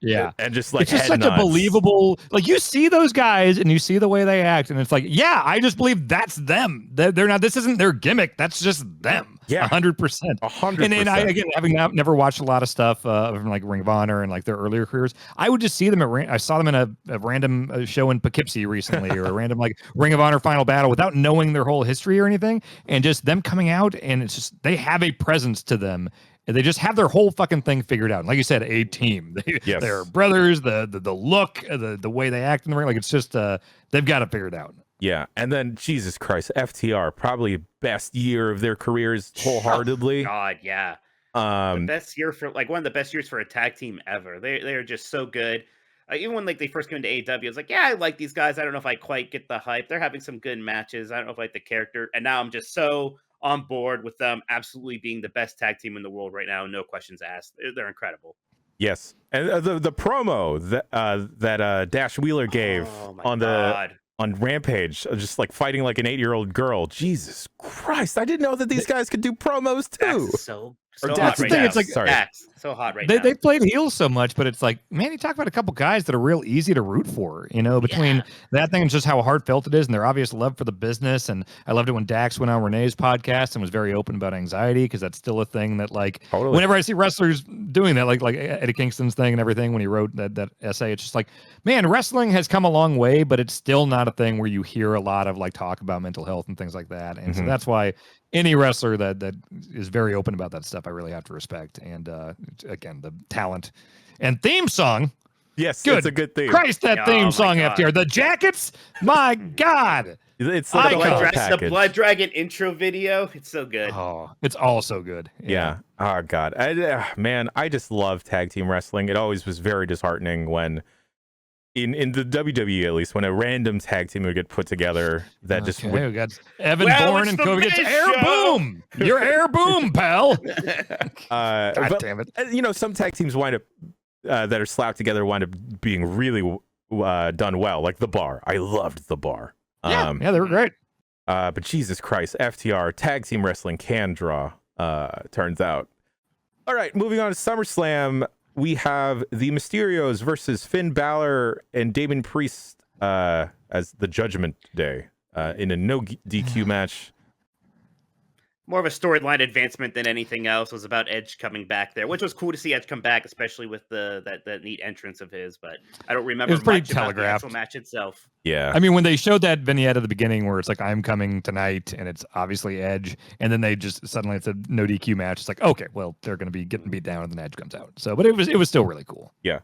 yeah. And just like It's just head such nods. a believable, like you see those guys and you see the way they act, and it's like, yeah, I just believe that's them. They're not. This isn't their gimmick. That's just them. Yeah. 100%. 100%. And then I, again, having never watched a lot of stuff from like Ring of Honor and like their earlier careers, I would just see them I saw them in a random show in Poughkeepsie recently, or a random like Ring of Honor Final Battle, without knowing their whole history or anything, and just them coming out, and it's just they have a presence to them. And they just have their whole fucking thing figured out. Like you said, a team. They're brothers. The look, the way they act in the ring, like it's just they've got it figured out. Yeah, and then Jesus Christ, FTR probably best year of their careers wholeheartedly. Oh, God, yeah. The best year for one of the best years for a tag team ever. They're just so good. Even when like they first came to AEW, I was like, yeah, I like these guys. I don't know if I quite get the hype. They're having some good matches. I don't know if I like the character. And now I'm just so on board with them absolutely being the best tag team in the world right now. No questions asked. They're incredible. Yes, and the promo that Dash Wheeler gave on Rampage, just like fighting like an 8-year-old girl. Jesus Christ, I didn't know that these guys could do promos too. Dax so Or hot Dax, right the thing, now. it's like- sorry. Dax, so hot right now. They played heels so much, but it's like, man, you talk about a couple guys that are real easy to root for, between that thing and just how heartfelt it is and their obvious love for the business. And I loved it when Dax went on Renee's podcast and was very open about anxiety, because that's still a thing that like whenever I see wrestlers doing that, like Eddie Kingston's thing and everything, when he wrote that essay, it's just like, man, wrestling has come a long way, but it's still not a thing where you hear a lot of like talk about mental health and things like that. And so that's why any wrestler that is very open about that stuff, I really have to respect. And again, the talent and theme song. Yes, Good it's a good theme. Christ, that theme song God. FTR. The jackets, my God. It's like the Blood Dragon intro video. It's so good. Oh, it's all so good. Yeah. Oh God, I just love tag team wrestling. It always was very disheartening when, in the WWE at least, when a random tag team would get put together that just would. We got Evan Bourne and Kobe gets air boom. You're air boom, pal. God damn it. Some tag teams wind up that are slapped together wind up being really done well, like The Bar. I loved The Bar. Yeah, they were great. But Jesus Christ, FTR tag team wrestling can draw. Turns out. All right, moving on to SummerSlam. We have the Mysterios versus Finn Balor and Damon Priest as the Judgment Day in a no DQ match. More of a storyline advancement than anything else. Was about Edge coming back there, which was cool to see Edge come back, especially with that neat entrance of his. But I don't remember It was pretty much about the telegraphed. actual match itself. Yeah. I mean, when they showed that vignette at the beginning where it's like, I'm coming tonight, and it's obviously Edge, and then they just suddenly it's a no DQ match. It's like, okay, well, they're going to be getting beat down, and then Edge comes out. So, but it was still really cool. Yeah.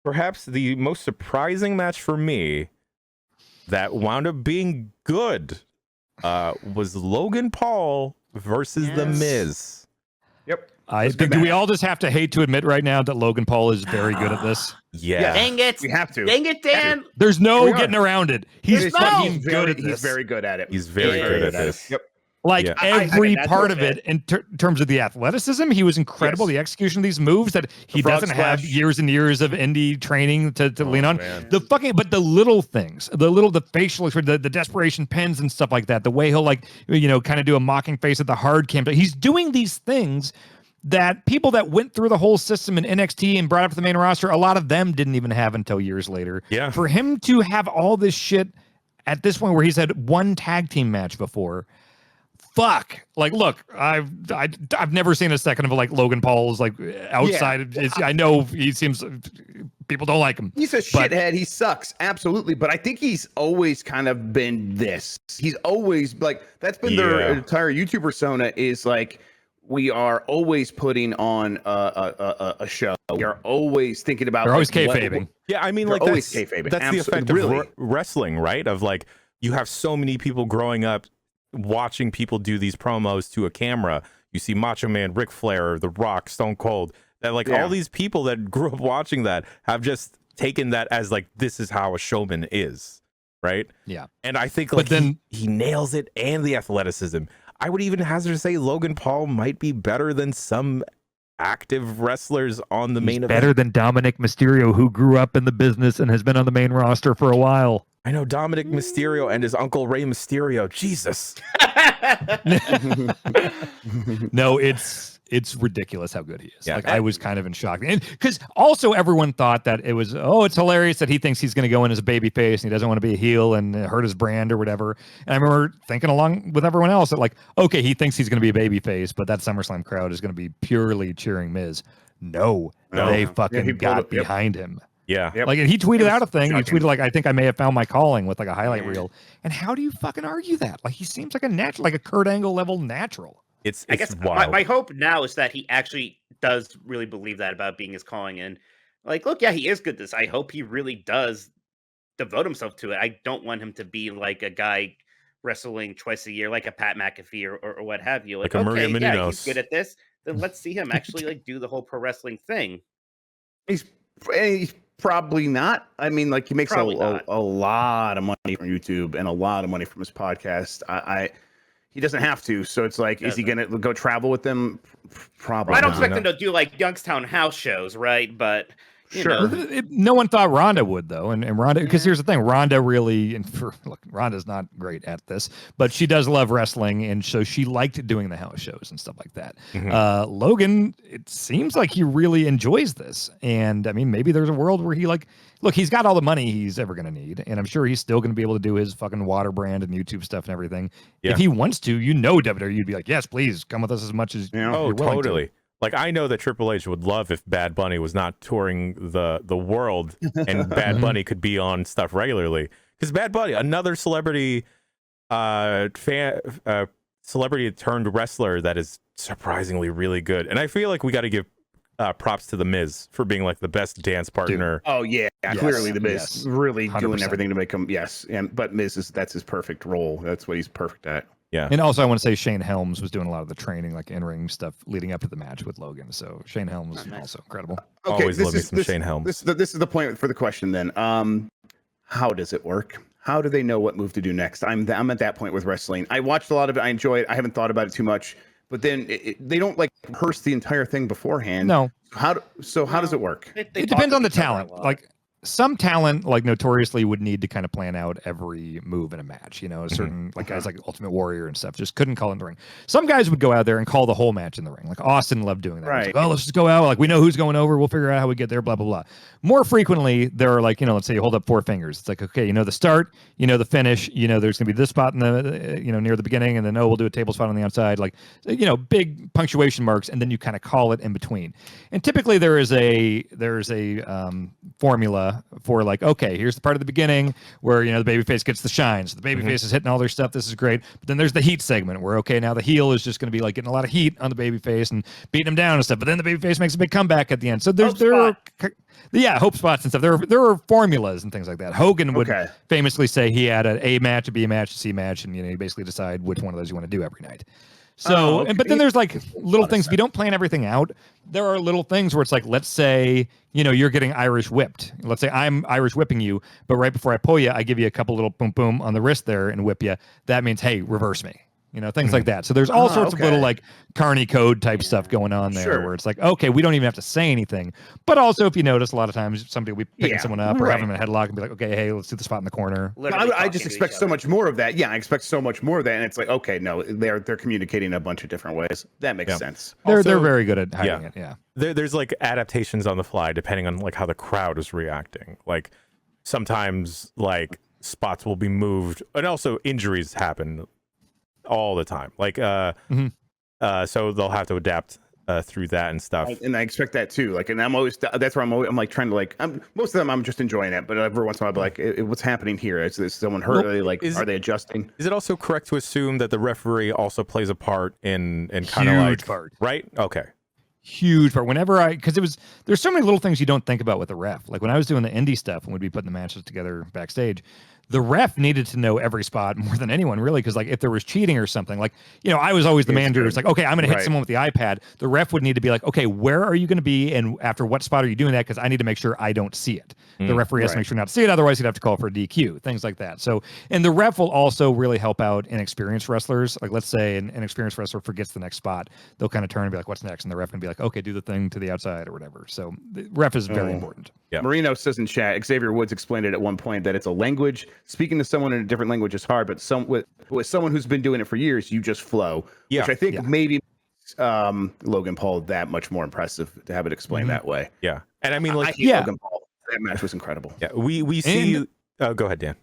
Perhaps the most surprising match for me that wound up being good was Logan Paul versus The Miz. Yep. Do we all just have to hate to admit right now that Logan Paul is very good at this? Yeah. Dang it! We have to. Dang it, Dan! There's no getting around it. He's fucking He's good at He's this. very good at it. He's very good at this. Yep. Like Yeah. every that's part what of it in terms of the athleticism, he was incrable. Yes. The execution of these moves that he frog doesn't have splash. years and years of indie training to lean on. man. But the little things, the facial expression, the desperation pens and stuff like that. The way he'll kind of do a mocking face at the hard cam. He's doing these things that people that went through the whole system in NXT and brought up to the main roster, a lot of them didn't even have until years later. Yeah. For him to have all this shit at this point where he's had one tag team match before, fuck? Like, look, I've never seen a second of like Logan Paul's like outside. I know he seems people don't like him. He's a shithead. He sucks, absolutely. But I think he's always kind of been this. He's always like that's been their entire YouTube persona. Is like we are always putting on a show. We are always thinking about. They're always kayfabing. Yeah, I mean, They're like always that's kayfabing. the effect of wrestling, right? Of like you have so many people growing up watching people do these promos to a camera. You see Macho Man, Ric Flair, The Rock, Stone Cold. That like all these people that grew up watching that have just taken that as like this is how a showman is, right? Yeah. And I think like he nails it, and the athleticism. I would even hazard to say Logan Paul might be better than some active wrestlers on the main event. Better than Dominic Mysterio, who grew up in the business and has been on the main roster for a while. I know Dominic Mysterio and his uncle Rey Mysterio. Jesus. No, it's ridiculous how good he is. Yeah. Like I was kind of in shock. And because also everyone thought that it was, it's hilarious that he thinks he's going to go in as a baby face and he doesn't want to be a heel and hurt his brand or whatever. And I remember thinking along with everyone else that like, okay, he thinks he's going to be a baby face, but that SummerSlam crowd is going to be purely cheering Miz. No, they fucking got behind him. Yeah. Like, and he tweeted out a thing. Shocking. He tweeted like, I think I may have found my calling with like a highlight reel. And how do you fucking argue that? Like, he seems like a natural, like a Kurt Angle level natural. I guess my hope now is that he actually does really believe that about being his calling. And like, look, he is good at this. I hope he really does devote himself to it. I don't want him to be like a guy wrestling twice a year, like a Pat McAfee or what have you. Like a Maria Menounos. He's good at this. Then let's see him actually like do the whole pro wrestling thing. He's probably not. I mean, like he makes a lot of money from YouTube and a lot of money from his podcast. He doesn't have to, so it's like, is he gonna go travel with them? Probably. I don't expect him to do like Youngstown house shows, right? But you know. No one thought Rhonda would though, and Rhonda, because here's the thing, Rhonda really, Rhonda's not great at this, but she does love wrestling, and so she liked doing the house shows and stuff like that. Mm-hmm. Logan, it seems like he really enjoys this, and I mean, maybe there's a world where he he's got all the money he's ever going to need, and I'm sure he's still going to be able to do his fucking water brand and YouTube stuff and everything. Yeah. If he wants to, WWE, you'd be like, yes, please come with us as much as you're willing totally. To. Like, I know that Triple H would love if Bad Bunny was not touring the world and Bad Bunny could be on stuff regularly. Because Bad Bunny, another celebrity celebrity turned wrestler that is surprisingly really good. And I feel like we got to give props to The Miz for being like the best dance partner. Dude. Oh, yeah. Yes. Clearly The Miz really 100%. Doing everything to make him, but Miz that's his perfect role. That's what he's perfect at. Yeah. And also I want to say Shane Helms was doing a lot of the training, like in-ring stuff leading up to the match with Logan. So Shane Helms is also incredible. Okay, always love me some Shane Helms. This is the point for the question then. How does it work? How do they know what move to do next? I'm at that point with wrestling. I watched a lot of it. I enjoy it. I haven't thought about it too much. But then they don't like rehearse the entire thing beforehand. No. How does it work? It depends on the talent. Like some talent, like notoriously, would need to kind of plan out every move in a match. You know, a certain like guys like Ultimate Warrior and stuff just couldn't call in the ring. Some guys would go out there and call the whole match in the ring. Like Austin loved doing that. Right. Like, let's just go out. Like we know who's going over. We'll figure out how we get there. Blah blah blah. More frequently, there are like let's say you hold up 4 fingers. It's like okay, the start, the finish. There's gonna be this spot in the near the beginning, and then we'll do a table spot on the outside. Like big punctuation marks, and then you kind of call it in between. And typically there is a formula for like, okay, here's the part of the beginning where the babyface gets the shine, so the babyface is hitting all their stuff. This is great. But then there's the heat segment where okay, now the heel is just going to be like getting a lot of heat on the babyface and beating him down and stuff. But then the babyface makes a big comeback at the end. So there are hope spots and stuff. There are formulas and things like that. Hogan would famously say he had an A match, a B match, a C match, and you basically decide which one of those you want to do every night. So, but then there's like little things. If you don't plan everything out, there are little things where it's like, let's say, you're getting Irish whipped. Let's say I'm Irish whipping you, but right before I pull you, I give you a couple little boom, boom on the wrist there and whip you. That means, hey, reverse me. Things like that. So there's all sorts of little like Carney code type stuff going on there where it's like, okay, we don't even have to say anything. But also, if you notice, a lot of times somebody will be picking someone up or having them in a headlock and be like, okay, hey, let's do the spot in the corner. I just expect so much more of that. Yeah, I expect so much more of that. And it's like, okay, no, they're communicating in a bunch of different ways. That makes sense. They're very good at hiding it. Yeah. There's like adaptations on the fly depending on like how the crowd is reacting. Like sometimes like spots will be moved, and also injuries happen. all the time. Like, so they'll have to adapt through that and stuff. And I expect that too. Like, and that's where I'm like trying to like. Most of them I'm just enjoying it, but every once in a while I'll be like, what's happening here? Is someone hurt? Are they adjusting? Is it also correct to assume that the referee also plays a part in kind of like part, right? Okay. Huge part. Because there's so many little things you don't think about with the ref. Like when I was doing the indie stuff and we'd be putting the matches together backstage, the ref needed to know every spot more than anyone, really, because like if there was cheating or something, like, I was always the manager who's like, okay, I'm going to hit someone with the iPad. The ref would need to be like, okay, where are you going to be and after what spot are you doing that? Because I need to make sure I don't see it. The referee has to make sure not to see it. Otherwise, he'd have to call for a DQ, things like that. So, and the ref will also really help out inexperienced wrestlers. Like let's say an inexperienced wrestler forgets the next spot. They'll kind of turn and be like, what's next? And the ref can be like, okay, do the thing to the outside or whatever. So the ref is very important. Yeah. Marino says in chat, Xavier Woods explained it at one point that it's a language. Speaking to someone in a different language is hard, but with someone who's been doing it for years, you just flow. Yeah. Which I think maybe Logan Paul that much more impressive to have it explained that way. Yeah. And I mean, like, I hate Logan Paul. That match was incredible. Yeah. We see. Go ahead, Dan.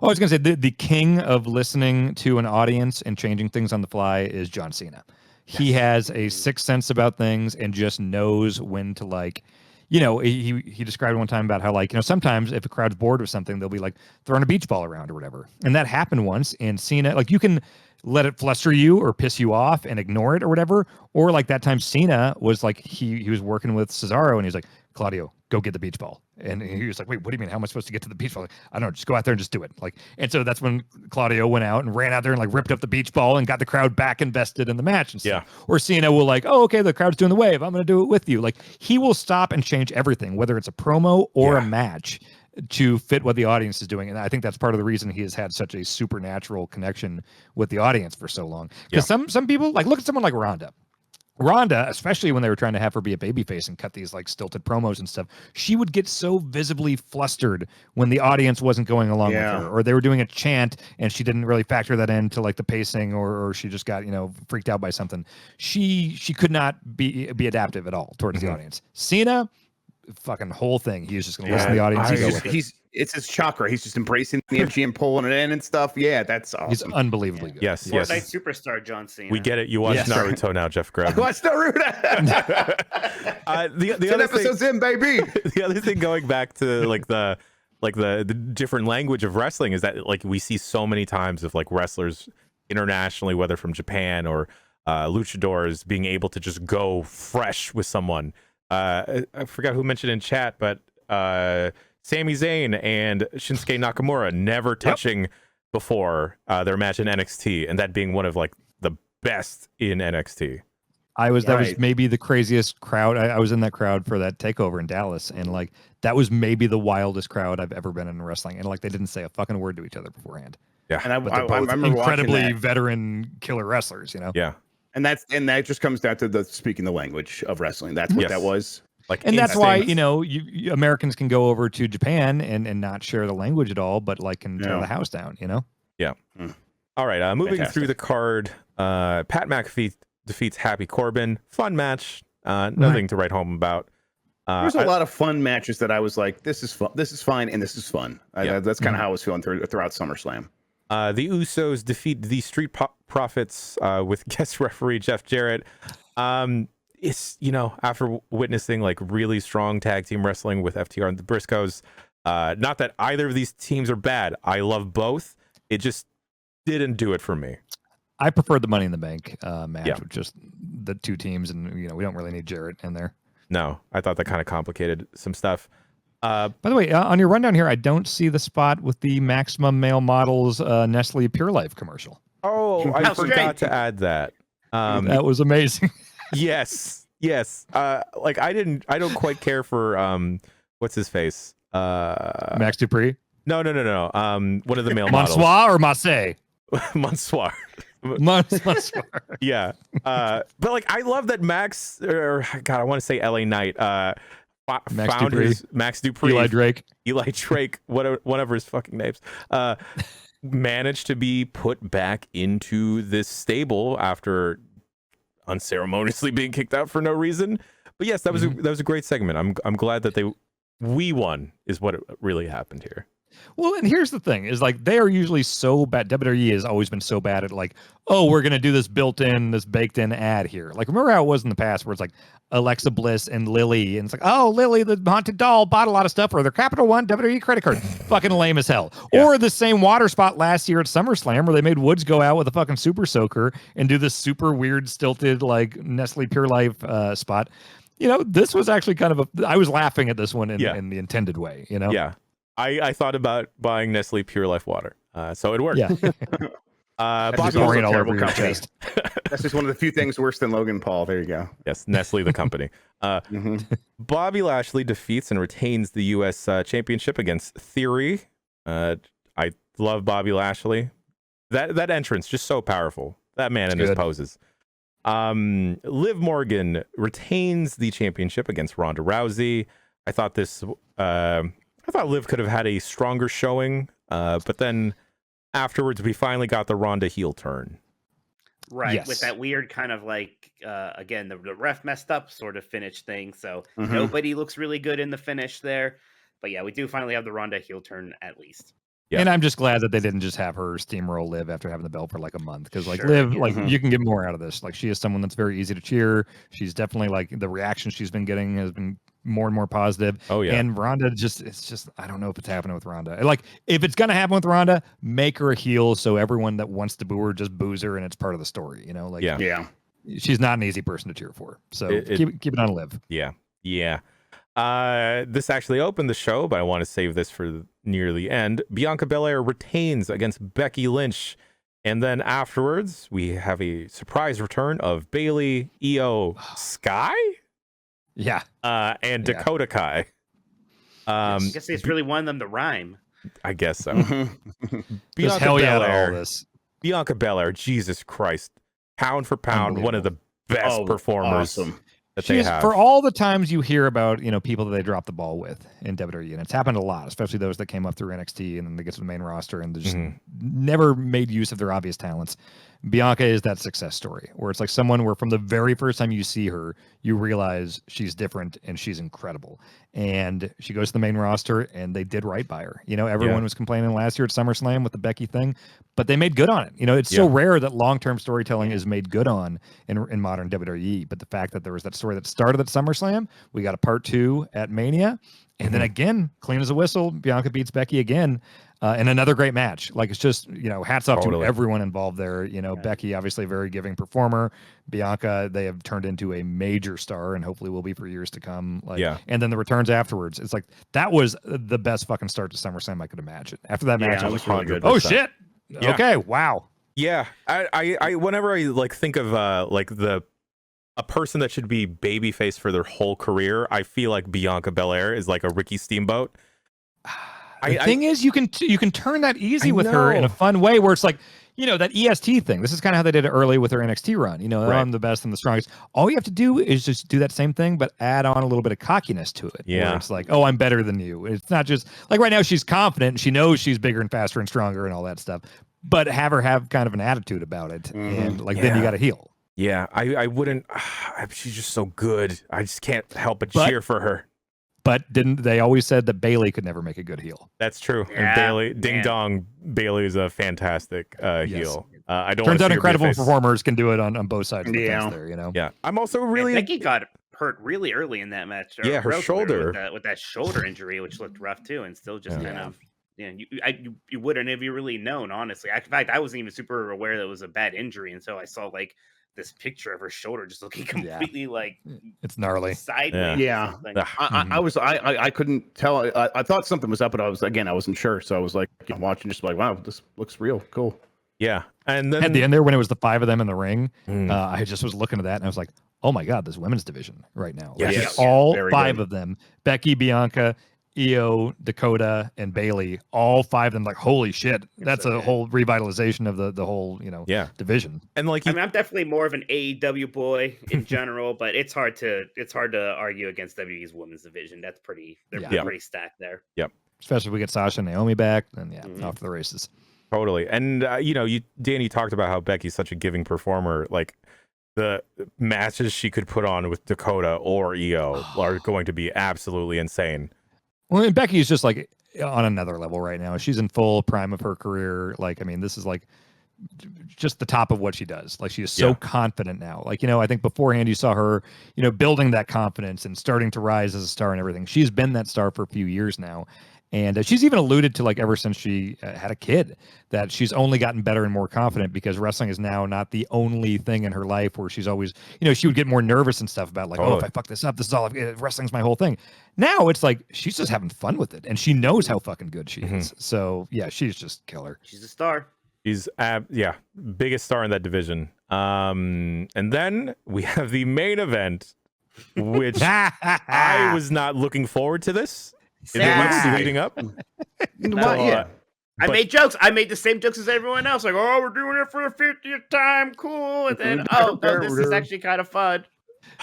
I was going to say the king of listening to an audience and changing things on the fly is John Cena. He has a sixth sense about things and just knows when to like. He described one time about how like, sometimes if a crowd's bored with something, they'll be like throwing a beach ball around or whatever. And that happened once. And Cena, like you can let it fluster you or piss you off and ignore it or whatever. Or like that time Cena was like, he was working with Cesaro and he's like, Claudio, go get the beach ball. And he was like, wait, what do you mean? How am I supposed to get to the beach ball? Like, I don't know, just go out there and just do it. Like, and so that's when Claudio went out and ran out there and like ripped up the beach ball and got the crowd back invested in the match and stuff. Yeah. Or Cena will like, oh, okay, the crowd's doing the wave. I'm going to do it with you. Like he will stop and change everything, whether it's a promo or a match to fit what the audience is doing. And I think that's part of the reason he has had such a supernatural connection with the audience for so long. Because some people like, look at someone like Rhonda. Rhonda, especially when they were trying to have her be a babyface and cut these like stilted promos and stuff, she would get so visibly flustered when the audience wasn't going along with her, or they were doing a chant and she didn't really factor that into like the pacing, or she just got freaked out by something. She could not be adaptive at all towards the audience. Cena, fucking whole thing. He was just going to listen to the audience. It's his chakra. He's just embracing the energy and pulling it in and stuff. Yeah, that's awesome. He's unbelievably good. Yes. Fortnite superstar John Cena. We get it. You watch Naruto now, Jeff Grubb. I watch Naruto. The 10 other episodes thing, in, baby. The other thing, going back to like the different language of wrestling, is that like we see so many times of like wrestlers internationally, whether from Japan or luchadors, being able to just go fresh with someone. I forgot who mentioned in chat, but Sami Zayn and Shinsuke Nakamura never touching before their match in NXT, and that being one of like the best in NXT. That was maybe the craziest crowd. I was in that crowd for that takeover in Dallas, and like that was maybe the wildest crowd I've ever been in wrestling. And like they didn't say a fucking word to each other beforehand. Yeah, and I remember incredibly veteran killer wrestlers. Yeah, and that just comes down to the speaking the language of wrestling. That's what that was. Like, and that's why you Americans can go over to Japan and not share the language at all, but like can tear the house down. Yeah. All right. Moving through the card, Pat McAfee defeats Happy Corbin. Fun match. Nothing to write home about. There's a lot of fun matches that I was like, this is fun. This is fine, and this is fun. That's kind of how I was feeling throughout SummerSlam. The Usos defeat the Street Profits with guest referee Jeff Jarrett. It's, after witnessing like really strong tag team wrestling with FTR and the Briscoes, not that either of these teams are bad. I love both. It just didn't do it for me. I preferred the Money in the Bank match with just the two teams, and we don't really need Jarrett in there. No, I thought that kind of complicated some stuff. By the way, on your rundown here, I don't see the spot with the Maximum Male Models Nestle Pure Life commercial. Oh, I forgot to add that. That was amazing. Yes. Like I don't quite care for what's his face? Max Dupree? No. One of the male models. Monsoir or Massé? Monsoir. Monsoir. Yeah. But like I love that Max, or God, I want to say LA Knight, found his Max Dupree, Eli Drake, whatever his fucking names, managed to be put back into this stable after unceremoniously being kicked out for no reason. But yes, that was a great segment. I'm glad that we won is what really happened here. Well, and here's the thing: is like they are usually so bad. WWE has always been so bad at like, oh, we're gonna do this built-in, this baked-in ad here. Like, remember how it was in the past, where it's like Alexa Bliss and Lily, and it's like, oh, Lily, the haunted doll, bought a lot of stuff for their Capital One WWE credit card. Fucking lame as hell. Yeah. Or the same water spot last year at SummerSlam, where they made Woods go out with a fucking super soaker and do this super weird, stilted, like Nestle Pure Life spot. You know, this was actually kind of I was laughing at this one in the intended way, you know? Yeah. I thought about buying Nestle Pure Life water. So it worked. Yeah. That's all over terrible your company. chest. That's just one of the few things worse than Logan Paul. There you go. Yes, Nestle, the company. Bobby Lashley defeats and retains the U.S. Championship against Theory. I love Bobby Lashley. That entrance, just so powerful. That man and his poses. Liv Morgan retains the championship against Ronda Rousey. I thought Liv could have had a stronger showing, but then afterwards we finally got the Ronda heel turn. Right, yes. with that weird kind of like, again, the ref messed up sort of finish thing, so nobody looks really good in the finish there. But yeah, we do finally have the Ronda heel turn at least. Yeah. And I'm just glad that they didn't just have her steamroll Liv after having the belt for like a month. Because like Liv, like you can get more out of this. Like she is someone that's very easy to cheer. She's definitely like the reaction she's been getting has been more and more positive. Oh yeah. And Rhonda it's just I don't know if it's happening with Rhonda. Like if it's gonna happen with Rhonda, make her a heel so everyone that wants to boo her just boos her and it's part of the story. You know, like she's not an easy person to cheer for. So keep it on Liv. Yeah. Yeah. This actually opened the show, but I want to save this for near the end. Bianca Belair retains against Becky Lynch. And then afterwards, we have a surprise return of Bayley, Io Sky? Yeah. And Dakota Kai. I guess they just really wanted them to rhyme. I guess so. Bianca Belair, all this. Bianca Belair, Jesus Christ. Pound for pound, one of the best performers. Awesome. For all the times you hear about, you know, people that they drop the ball with in WWE, and it's happened a lot, especially those that came up through NXT and then they get to the main roster and they just never made use of their obvious talents. Bianca is that success story where it's like someone where from the very first time you see her, you realize she's different and she's incredible. And she goes to the main roster and they did right by her. You know, everyone was complaining last year at SummerSlam with the Becky thing, but they made good on it. You know, it's so rare that long-term storytelling is made good on in modern WWE. But the fact that there was that story that started at SummerSlam, we got a part 2 at Mania. And then again, clean as a whistle, Bianca beats Becky again. And another great match. Like, it's just, you know, hats off to everyone involved there. You know, Becky, obviously a very giving performer. Bianca, they have turned into a major star and hopefully will be for years to come. Like, and then the returns afterwards. It's like, that was the best fucking start to SummerSlam I could imagine. After that match, I was really good. Oh, shit. Yeah. Okay. Wow. Yeah. I whenever I like think of like a person that should be babyface for their whole career, I feel like Bianca Belair is like a Ricky Steamboat. The thing is, you can turn that easy with her in a fun way where it's like, you know, that EST thing. This is kind of how they did it early with her NXT run. You know, I'm the best and the strongest. All you have to do is just do that same thing, but add on a little bit of cockiness to it. Yeah. Where it's like, oh, I'm better than you. It's not just like right now she's confident and she knows she's bigger and faster and stronger and all that stuff, but have her have kind of an attitude about it. And like, then you got to heal. Yeah. I wouldn't, she's just so good. I just can't help but cheer for her. But didn't they always said that Bayley could never make a good heel? That's true. And Bayley, ding dong, Bayley is a fantastic heel. I don't. Turns out incredible performers can do it on both sides of the fence there. You know. Yeah, I'm also really. Becky got hurt really early in that match. Yeah, her shoulder with that shoulder injury, which looked rough too, and still just kind of. Yeah, you wouldn't have really known, honestly. In fact, I wasn't even super aware that it was a bad injury until I saw like this picture of her shoulder just looking completely like it's gnarly sideways. Yeah, I couldn't tell. I thought something was up, but I wasn't sure. So I was like watching, just like, wow, this looks real cool. Yeah, and then at the end there, when it was the 5 of them in the ring, I just was looking at that and I was like, oh my god, this women's division right now. Like, all 5 of them: Becky, Bianca, Io, Dakota, and Bayley, all 5 of them, like, holy shit, that's a whole revitalization of the whole, you know, division. And like, I mean, I'm definitely more of an AEW boy in general, but it's hard to argue against WWE's women's division. They're pretty stacked there. Yep. Especially if we get Sasha and Naomi back, then off to the races. Totally. And you know, Danny talked about how Becky's such a giving performer. Like, the matches she could put on with Dakota or Io are going to be absolutely insane. Well, and Becky is just like on another level right now. She's in full prime of her career. Like, I mean, this is like just the top of what she does. Like, she is so confident now. Like, I think beforehand you saw her, building that confidence and starting to rise as a star and everything. She's been that star for a few years now. And she's even alluded to, like, ever since she had a kid, that she's only gotten better and more confident because wrestling is now not the only thing in her life where she's always, she would get more nervous and stuff about, like, oh, if I fuck this up, this is all, wrestling's my whole thing. Now it's like, she's just having fun with it. And she knows how fucking good she is. So, yeah, she's just killer. She's a star. She's, biggest star in that division. And then we have the main event, which I was not looking forward to this. In the weeks leading up. I made jokes. I made the same jokes as everyone else. Like, oh, we're doing it for the 50th time. Cool. And then, no, this is actually kind of fun.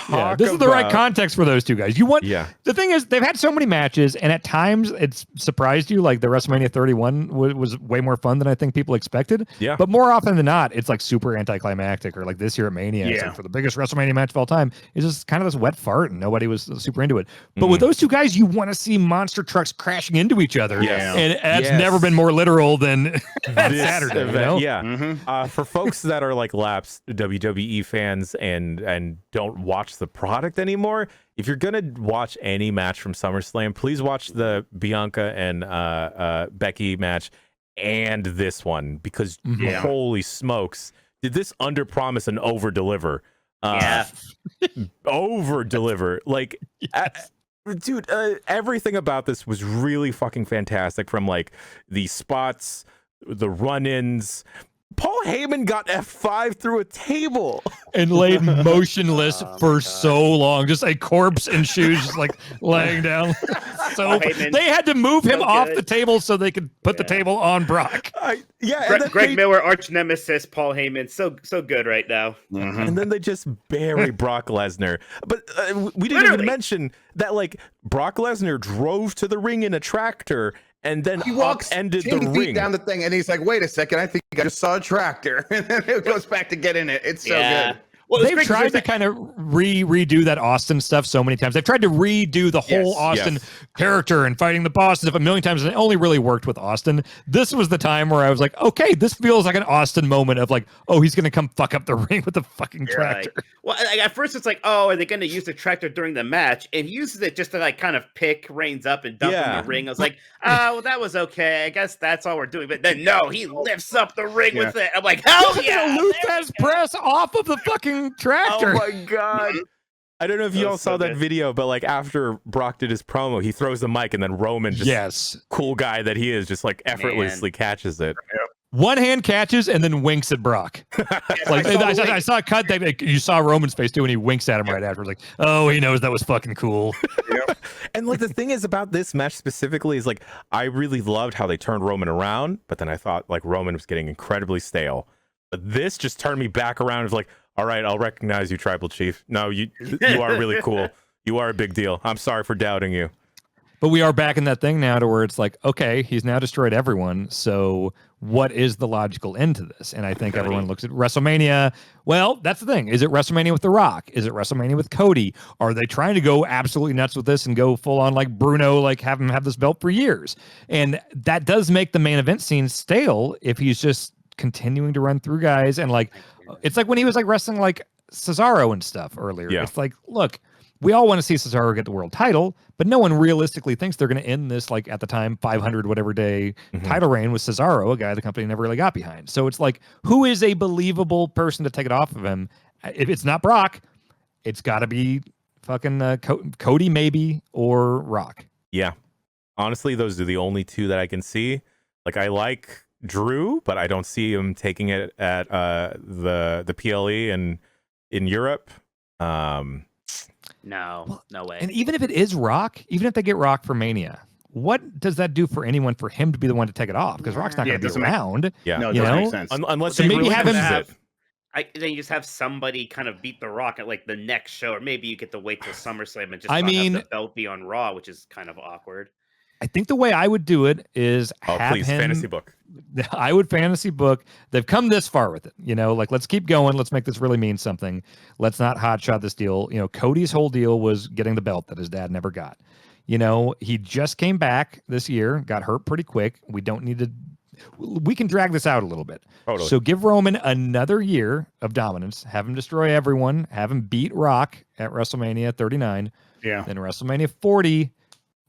Yeah, this is the right context for those two guys. The thing is, they've had so many matches, and at times it's surprised you. Like the WrestleMania 31 was way more fun than I think people expected. Yeah. But more often than not, it's like super anticlimactic, or like this year at Mania, it's like for the biggest WrestleMania match of all time, it's just kind of this wet fart, and nobody was super into it. But with those two guys, you want to see monster trucks crashing into each other. Yes. And that's never been more literal than Saturday. Event, Yeah. For folks that are like lapsed WWE fans and don't watch the product anymore, if you're gonna watch any match from SummerSlam, please watch the Bianca and Becky match and this one, because holy smokes, did this under promise and over deliver? Over deliver. Like, dude, everything about this was really fucking fantastic. From like the spots, the run-ins. Paul Heyman got F5 through a table and laid motionless for so long, just a corpse in shoes, just like laying down. So they had to move him off the table so they could put the table on Brock. Greg Miller, arch nemesis, Paul Heyman, so good right now. And then they just bury Brock Lesnar. But we didn't even mention that, like, Brock Lesnar drove to the ring in a tractor. And then he walks ended 10 the feet ring down the thing, and he's like, "Wait a second, I think I just saw a tractor." And then it goes back to get in it. It's so good. Well, they've tried to kind of redo that Austin stuff so many times. They've tried to redo the whole Austin character and fighting the boss stuff a million times, and it only really worked with Austin. This was the time where I was like, okay, this feels like an Austin moment of like, oh, he's going to come fuck up the ring with the fucking tractor. Right. Well, at first it's like, oh, are they going to use the tractor during the match? And he uses it just to like kind of pick Reigns up and dump in the ring. I was like, oh, well, that was okay. I guess that's all we're doing. But then no, he lifts up the ring with it. I'm like, hell yeah! Lopez press off of the fucking tractor. Oh my god! I don't know if you all saw that video, but like after Brock did his promo, he throws the mic, and then Roman, just cool guy that he is, just like effortlessly catches it. One hand catches and then winks at Brock. Like I saw a cut that you saw Roman's face too, and he winks at him right after. Like, oh, he knows that was fucking cool. And like the thing is about this match specifically is like I really loved how they turned Roman around, but then I thought like Roman was getting incredibly stale. But this just turned me back around. It was like, all right, I'll recognize you, Tribal Chief. No, you are really cool. You are a big deal. I'm sorry for doubting you. But we are back in that thing now to where it's like, okay, he's now destroyed everyone. So what is the logical end to this? And I think everyone looks at WrestleMania. Well, that's the thing. Is it WrestleMania with The Rock? Is it WrestleMania with Cody? Are they trying to go absolutely nuts with this and go full on like Bruno, like have him have this belt for years? And that does make the main event scene stale if he's just continuing to run through guys. And like, it's like when he was like wrestling like Cesaro and stuff earlier. It's like, look, we all want to see Cesaro get the world title, but no one realistically thinks they're going to end this, like at the time, 500 whatever day title reign with Cesaro, a guy the company never really got behind. So it's like, who is a believable person to take it off of him? If it's not Brock, it's got to be fucking Cody maybe, or Rock. Yeah. Honestly, those are the only two that I can see. Like, I like Drew, but I don't see him taking it at the PLE in Europe. No way. And even if it is Rock, even if they get Rock for Mania, what does that do for anyone for him to be the one to take it off? Because Rock's not going to be around. No, it doesn't make sense. Unless so they maybe really have him then you just have somebody kind of beat The Rock at like the next show, or maybe you get to wait till SummerSlam and just have the belt be on Raw, which is kind of awkward. I think the way I would do it is have him fantasy book. I would fantasy book. They've come this far with it, like let's keep going. Let's make this really mean something. Let's not hotshot this deal. Cody's whole deal was getting the belt that his dad never got. He just came back this year, got hurt pretty quick. We don't need to. We can drag this out a little bit. Totally. So give Roman another year of dominance. Have him destroy everyone. Have him beat Rock at WrestleMania 39. Yeah. Then WrestleMania 40,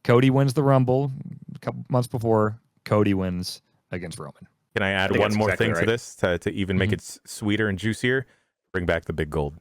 Cody wins the Rumble. A couple months before, Cody wins against Roman. Can I add think one that's more exactly thing right. to this to even make it sweeter and juicier? Bring back the big gold.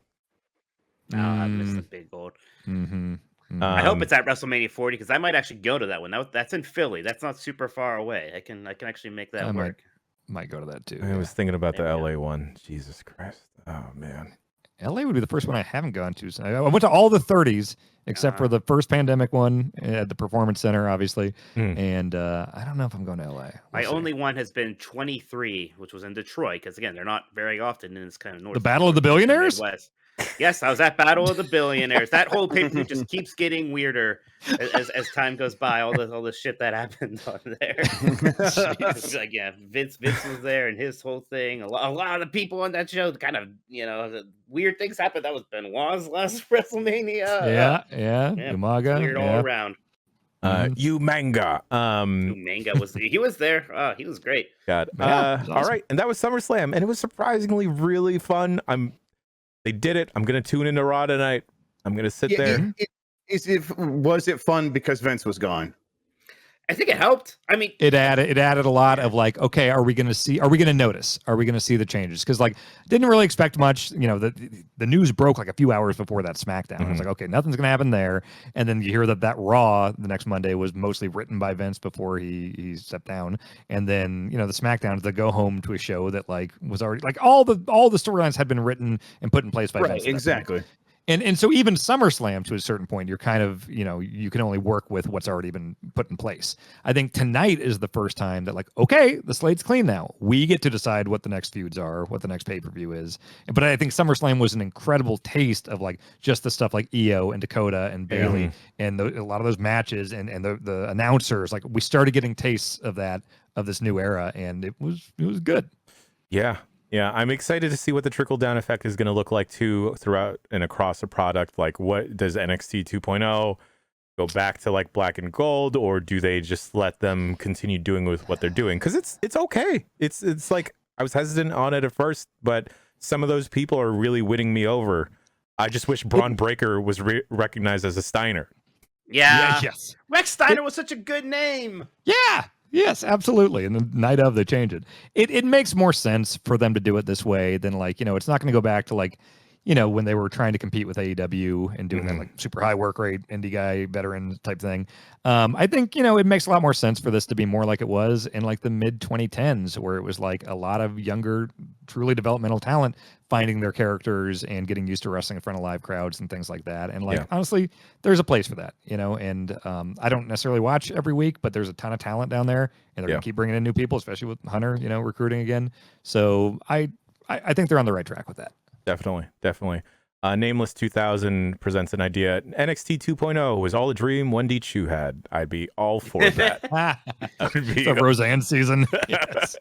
Oh, I missed the big gold. Mm-hmm. I hope it's at WrestleMania 40 because I might actually go to that one. That's in Philly. That's not super far away. I can actually make that work. Might go to that too. I was thinking about the There we LA one. Jesus Christ. Oh, man. LA would be the first one I haven't gone to. So I went to all the 30s except for the first pandemic one at the Performance Center, obviously. And I don't know if I'm going to LA. My only one has been 23, which was in Detroit, because again, they're not very often in this kind of north. The Battle of the Billionaires? Midwest. Yes, I was at Battle of the Billionaires. That whole pay-per-view just keeps getting weirder as time goes by. All the shit that happened on there. Like, yeah, Vince was there and his whole thing. A lot of the people on that show, kind of, weird things happened. That was Benoit's last WrestleMania. Yeah. Umaga. Weird all around. Umanga. Manga was there. He was great. God. Awesome. All right, and that was SummerSlam, and it was surprisingly really fun. They did it. I'm gonna tune into Raw tonight. I'm gonna sit there. Was it fun because Vince was gone? I think it helped. I mean, It added a lot of like, okay, are we going to notice? Are we going to see the changes? Because like, didn't really expect much. The news broke like a few hours before that SmackDown. I was like, okay, nothing's going to happen there. And then you hear that Raw the next Monday was mostly written by Vince before he stepped down. And then the SmackDowns that go home to a show that like was already like all the storylines had been written and put in place by Vince. Exactly. And so even SummerSlam to a certain point, you're kind of, you can only work with what's already been put in place. I think tonight is the first time that like, okay, the slate's clean now. We get to decide what the next feuds are, what the next pay-per-view is. But I think SummerSlam was an incredible taste of like just the stuff like Io and Dakota and Bailey and a lot of those matches and the announcers. Like we started getting tastes of this new era, and it was good. Yeah, I'm excited to see what the trickle-down effect is going to look like, too, throughout and across the product. Like, what does NXT 2.0 go back to, like, black and gold, or do they just let them continue doing with what they're doing? Because it's okay. It's like, I was hesitant on it at first, but some of those people are really winning me over. I just wish Braun Breaker was recognized as a Steiner. Yeah. Yes. Rex Steiner was such a good name. Yeah. Yes, absolutely. And the night of, they change it. It makes more sense for them to do it this way than like, it's not going to go back to like, when they were trying to compete with AEW and doing that like super high work rate, indie guy, veteran type thing. I think, it makes a lot more sense for this to be more like it was in like the mid 2010s, where it was like a lot of younger, truly developmental talent finding their characters and getting used to wrestling in front of live crowds and things like that. And like, honestly, there's a place for that, and I don't necessarily watch every week, but there's a ton of talent down there, and they're going to keep bringing in new people, especially with Hunter, recruiting again. So I think they're on the right track with that. Definitely. Nameless 2000 presents an idea. NXT 2.0 was all a dream Wendy Chu had. I'd be all for that. The Roseanne season. Yes.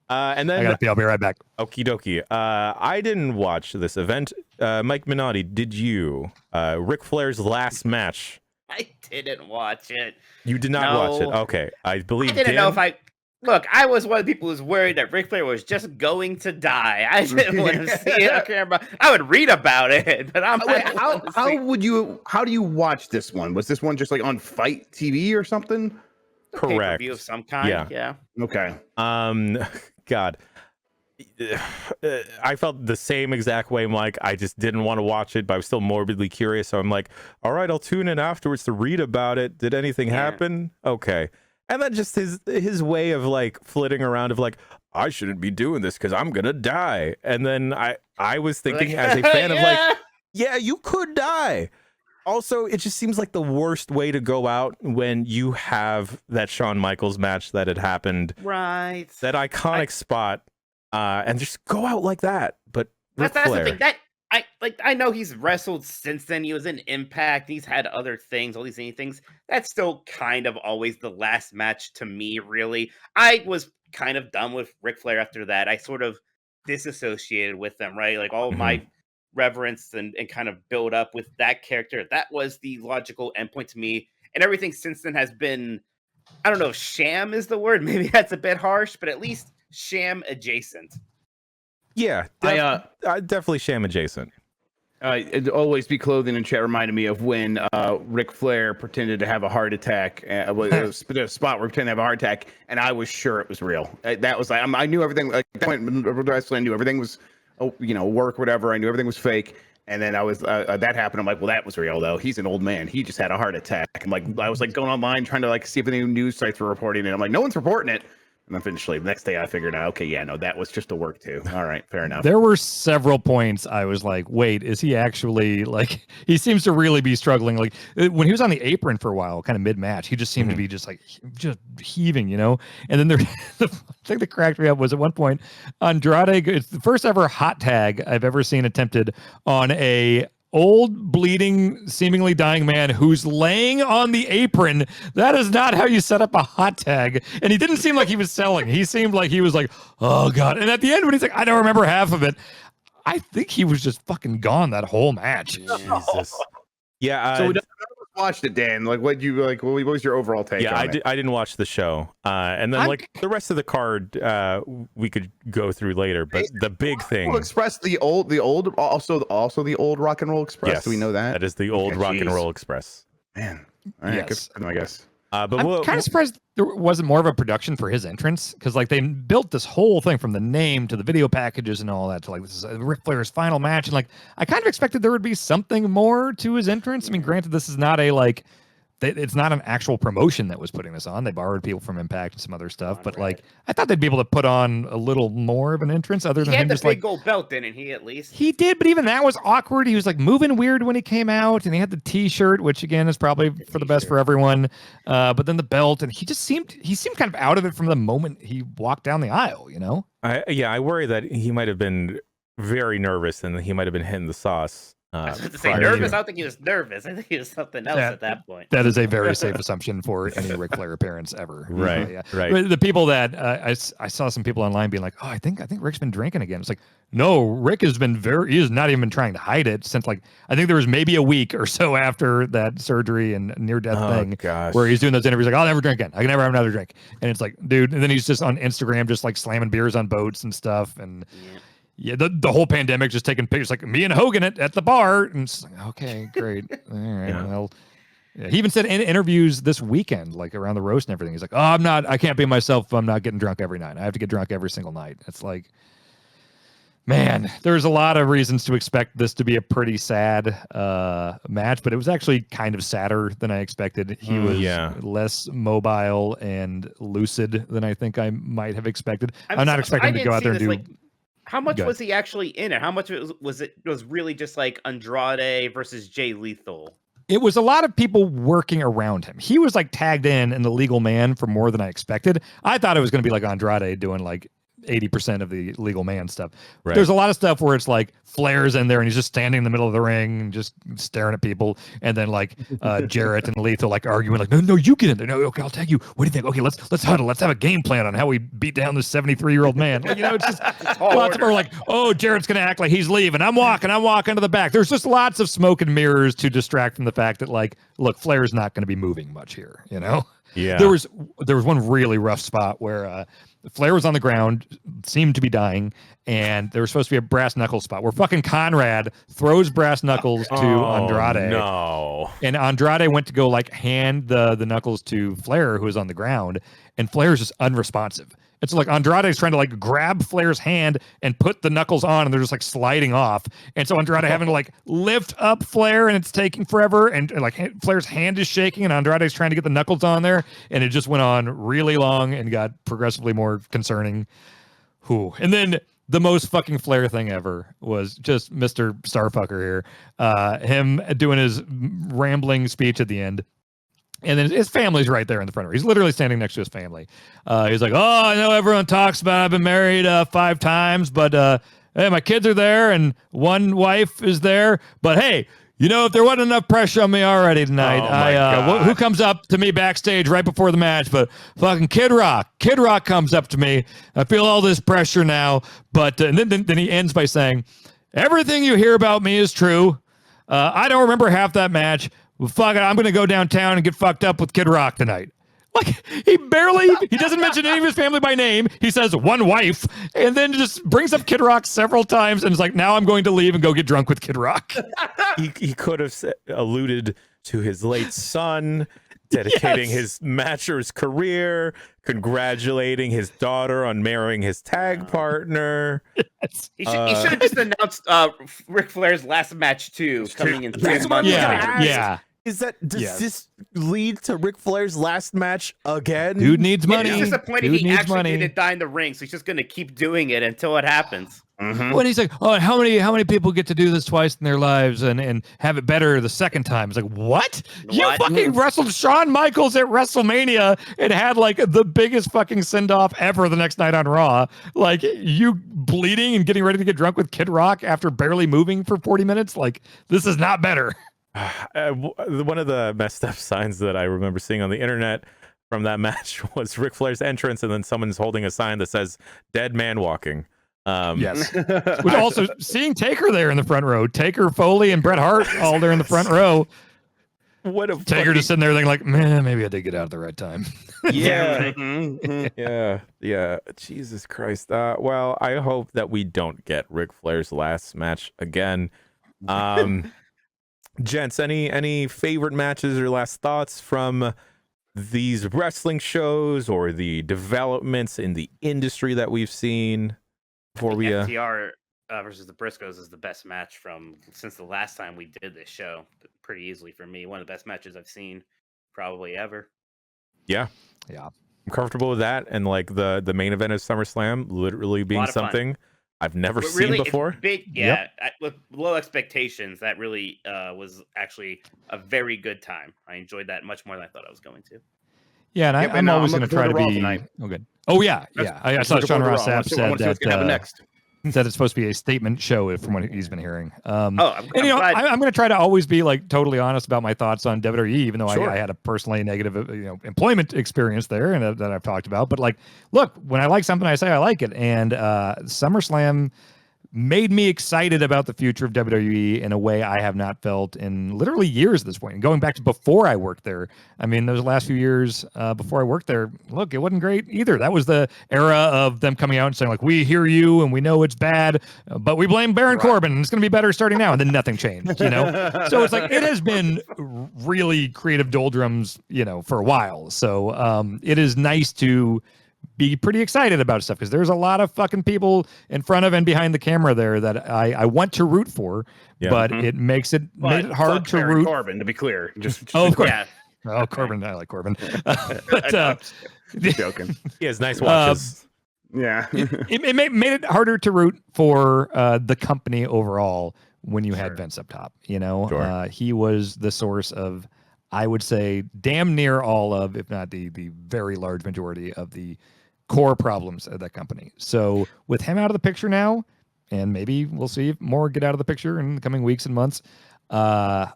And then I gotta pee. I'll be right back. Okie dokie. I didn't watch this event. Mike Minotti, did you? Ric Flair's last match. I didn't watch it. You did not watch it. Okay. I believe I didn't Dan, know if Look, I was one of the people who was worried that Ric Flair was just going to die. I didn't want to see it on camera. I would read about it, but how do you watch this one? Was this one just like on Fight TV or something? correct. Pay-per-view of some kind. Yeah. Okay. God. I felt the same exact way, Mike. I just didn't want to watch it, but I was still morbidly curious. So I'm like, all right, I'll tune in afterwards to read about it. Did anything happen? Okay. And then just his way of like flitting around of like, I shouldn't be doing this because I'm gonna die. And then I was thinking as a fan of like, yeah, you could die. Also, it just seems like the worst way to go out when you have that Shawn Michaels match that had happened. Right. That iconic spot. And just go out like that. But that's the thing. I know he's wrestled since then. He was in Impact. He's had other things, all these things. That's still kind of always the last match to me, really. I was kind of done with Ric Flair after that. I sort of disassociated with them, right? Like all of my reverence and kind of build up with that character. That was the logical endpoint to me. and everything since then has been, I don't know if sham is the word. Maybe that's a bit harsh, but at least sham adjacent. Yeah, definitely sham adjacent. It'd always be clothing and chat reminded me of when Ric Flair pretended to have a heart attack. It was a spot where he pretended to have a heart attack, and I was sure it was real. That was like I knew everything. Like wrestling, I knew everything was, work, whatever. I knew everything was fake. And then I was that happened. I'm like, well, that was real though. He's an old man. He just had a heart attack. I was like going online trying to like see if any news sites were reporting it. I'm like, no one's reporting it. And eventually, the next day, I figured out, okay, yeah, no, that was just a work too. All right, fair enough. There were several points I was like, wait, is he actually like? He seems to really be struggling. Like when he was on the apron for a while, kind of mid-match, he just seemed to be just heaving, And then the thing that cracked me up was at one point, Andrade. It's the first ever hot tag I've ever seen attempted on a old, bleeding, seemingly dying man who's laying on the apron. That is not how you set up a hot tag. And he didn't seem like he was selling. He seemed like he was like, oh God. And at the end, when he's like, I don't remember half of it, I think he was just fucking gone that whole match. Jesus. Yeah. So we watched it, Dan. Like, what was your overall take? Yeah, on it? I didn't watch the show. And then the rest of the card, we could go through later. But the big thing, Express, the old, also the old Rock and Roll Express. Yes, do we know that? That is the old Rock and Roll Express. Man, all right, yes. I guess. But I'm kind of surprised there wasn't more of a production for his entrance, because like they built this whole thing from the name to the video packages and all that to like this is Ric Flair's final match, and like I kind of expected there would be something more to his entrance. I mean, granted, this is not it's not an actual promotion that was putting this on. They borrowed people from Impact and some other stuff, but like I thought they'd be able to put on a little more of an entrance other than him just like gold belt, didn't he? At least he did, but even that was awkward. He was like moving weird when he came out, and he had the T-shirt, which again is probably for the best for everyone. But then the belt, and he seemed kind of out of it from the moment he walked down the aisle. I worry that he might have been very nervous and he might have been hitting the sauce. I was about to say nervous. I don't think he was nervous. I think he was something else at that point. That is a very safe assumption for any Ric Flair appearance ever. Right, yeah. right. But the people that I saw some people online being like, "Oh, I think Rick's been drinking again." It's like, no, Rick has been he has not even been trying to hide it since like I think there was maybe a week or so after that surgery and near death thing, where he's doing those interviews like, "I'll never drink again. I can never have another drink." And it's like, dude, and then he's just on Instagram just like slamming beers on boats and stuff and. Yeah, the whole pandemic just taking pictures like me and Hogan at the bar, and it's like, okay, great, all right. Yeah. Well, yeah. He even said in interviews this weekend, like around the roast and everything, he's like, "Oh, I can't be myself if I'm not getting drunk every night. I have to get drunk every single night." It's like, man, there's a lot of reasons to expect this to be a pretty sad match, but it was actually kind of sadder than I expected. He was less mobile and lucid than I think I might have expected. I'm not expecting him to go out there and do. How much was he actually in it? How much was really just like Andrade versus Jay Lethal? It was a lot of people working around him. He was like tagged in the legal man for more than I expected. I thought it was going to be like Andrade doing like 80% of the legal man stuff. Right. There's a lot of stuff where it's like Flair's in there and he's just standing in the middle of the ring and just staring at people, and then like Jarrett and Lethal like arguing like, no, you get in there. No, okay, I'll tag you. What do you think? Okay, let's huddle. Let's have a game plan on how we beat down this 73-year-old man. Like, it's just lots of people are like, oh, Jarrett's gonna act like he's leaving. I'm walking to the back. There's just lots of smoke and mirrors to distract from the fact that like, look, Flair's not going to be moving much here. Yeah. There was one really rough spot where Flair was on the ground, seemed to be dying, and there was supposed to be a brass knuckles spot where fucking Conrad throws brass knuckles to Andrade. No. And Andrade went to go like hand the knuckles to Flair, who was on the ground, and Flair's just unresponsive. It's like Andrade's trying to like grab Flair's hand and put the knuckles on, and they're just like sliding off. And so Andrade having to like lift up Flair, and it's taking forever. And like Flair's hand is shaking, and Andrade's trying to get the knuckles on there, and it just went on really long and got progressively more concerning. And then the most fucking Flair thing ever was just Mr. Starfucker here, him doing his rambling speech at the end. And then his family's right there in the front of her. He's literally standing next to his family. He's like, "Oh, I know everyone talks about I've been married 5 times, but hey, my kids are there and one wife is there. But hey, if there wasn't enough pressure on me already tonight, who comes up to me backstage right before the match? But fucking Kid Rock comes up to me. I feel all this pressure now. But and then he ends by saying, everything you hear about me is true. I don't remember half that match. well, fuck it, I'm going to go downtown and get fucked up with Kid Rock tonight. Like, he doesn't mention any of his family by name. He says one wife, and then just brings up Kid Rock several times and is like, now I'm going to leave and go get drunk with Kid Rock. He could have alluded to his late son, dedicating his matcher's career, congratulating his daughter on marrying his tag partner. He should have just announced Ric Flair's last match too, coming in 3 months. Yeah. Does this lead to Ric Flair's last match again? Dude needs money. It's disappointing he actually didn't die in the ring, so he's just going to keep doing it until it happens. When he's like, oh, how many people get to do this twice in their lives and have it better the second time? It's like, what? You fucking wrestled Shawn Michaels at WrestleMania and had like the biggest fucking send-off ever the next night on Raw. Like, you bleeding and getting ready to get drunk with Kid Rock after barely moving for 40 minutes? Like, this is not better. One of the messed up signs that I remember seeing on the internet from that match was Ric Flair's entrance, and then someone's holding a sign that says "Dead Man Walking." Yes. Which also, seeing Taker there in the front row, Taker, Foley, and Bret Hart all there in the front row. What a Taker just sitting there thinking like, man, maybe I did get out at the right time. Yeah. Jesus Christ. Well, I hope that we don't get Ric Flair's last match again. Gents, any favorite matches or last thoughts from these wrestling shows or the developments in the industry that we've seen before we FTR versus the Briscoes is the best match since the last time we did this show. Pretty easily for me, one of the best matches I've seen probably ever. Yeah. I'm comfortable with that, and like the main event of SummerSlam literally being something I've never seen before. Big, with low expectations, that really was actually a very good time. I enjoyed that much more than I thought I was going to. Yeah, and I'm always going to try to be. Oh, good. Oh yeah. I saw Sean Ross Sapp said that said it's supposed to be a statement show from what he's been hearing. I'm going to try to always be like totally honest about my thoughts on WWE, even though I had a personally negative employment experience there and that I've talked about. But like, look, when I like something, I say I like it, and SummerSlam made me excited about the future of WWE in a way I have not felt in literally years at this point. And going back to before I worked there, I mean, those last few years before I worked there, look, it wasn't great either. That was the era of them coming out and saying, like, we hear you and we know it's bad, but we blame Baron Corbin and it's going to be better starting now. And then nothing changed, So it's like, it has been really creative doldrums, for a while. So it is nice to be pretty excited about stuff because there's a lot of fucking people in front of and behind the camera there that I want to root for, but it made it hard to root. Corbin, to be clear, of course. Yeah. Oh, Corbin, I like Corbin. But joking. He has nice watches. It made it harder to root for the company overall when you had Vince up top. He was the source of, I would say, damn near all of, if not the very large majority of the core problems of that company. So with him out of the picture now, and maybe we'll see if more get out of the picture in the coming weeks and months, I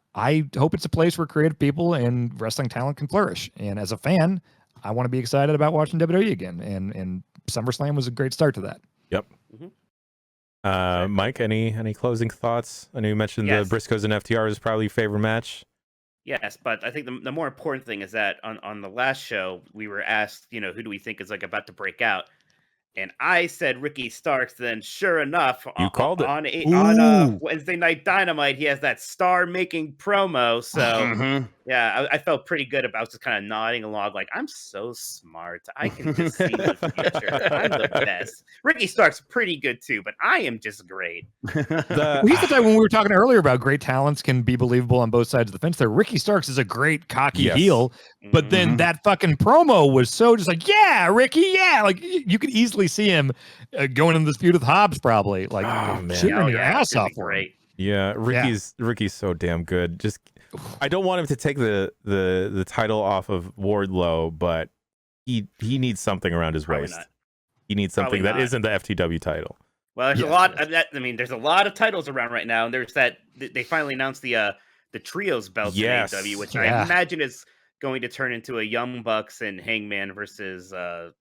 hope it's a place where creative people and wrestling talent can flourish. And as a fan, I want to be excited about watching WWE again. And SummerSlam was a great start to that. Yep. Mike, any closing thoughts? I know you mentioned the Briscoes and FTR is probably your favorite match. Yes, but I think the more important thing is that on the last show, we were asked, who do we think is like about to break out? And I said Ricky Starks. Then, sure enough, you called it on Wednesday Night Dynamite. He has that star-making promo. So, I felt pretty good about. I was just kind of nodding along, like I'm so smart. I can just see the future. I'm the best. Ricky Starks pretty good too, but I am just great. He's the type when we were talking earlier about great talents can be believable on both sides of the fence. There, Ricky Starks is a great cocky heel, but then that fucking promo was so just like, yeah, Ricky, yeah, like you could easily see him going in this feud with Hobbs, probably like cheering your ass off for him. Yeah, Ricky's so damn good. Just I don't want him to take the title off of Wardlow, but he needs something around his waist. He needs something that isn't the FTW title. Well, there's a lot of that. I mean, there's a lot of titles around right now, and there's that they finally announced the trios belt in AEW, which I imagine is going to turn into a Young Bucks and Hangman versus the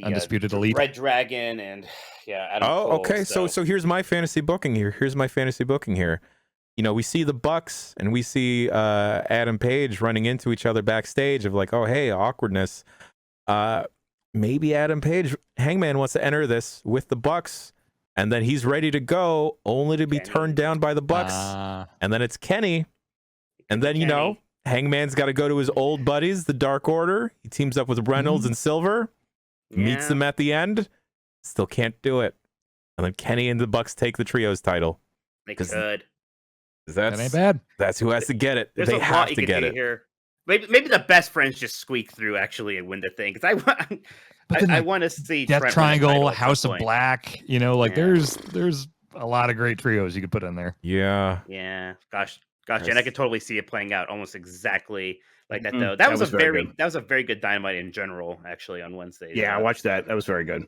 Undisputed Elite, Red Dragon, and Adam Cole, okay. So here's my fantasy booking here. we see the Bucks and we see Adam Page running into each other backstage of like, oh, hey, awkwardness. Maybe Adam Page, Hangman wants to enter this with the Bucks, and then he's ready to go, only to be turned down by the Bucks. And then it's Kenny. And then, Hangman's got to go to his old buddies, the Dark Order. He teams up with Reynolds and Silver, meets them at the end, still can't do it. And then Kenny and the Bucks take the trios title. They could. That ain't bad. That's who has to get it. There's they a have lot you to could get do it. here. Maybe the best friends just squeak through actually and win the thing. Because I want to see Death Trent Triangle, win House of Black. There's a lot of great trios you could put in there. Yeah. Yeah. Gosh, and I could totally see it playing out almost exactly like that. Though That was was very good. that was a very good Dynamite in general. Actually, on Wednesday. Yeah, I watched that. That was very good.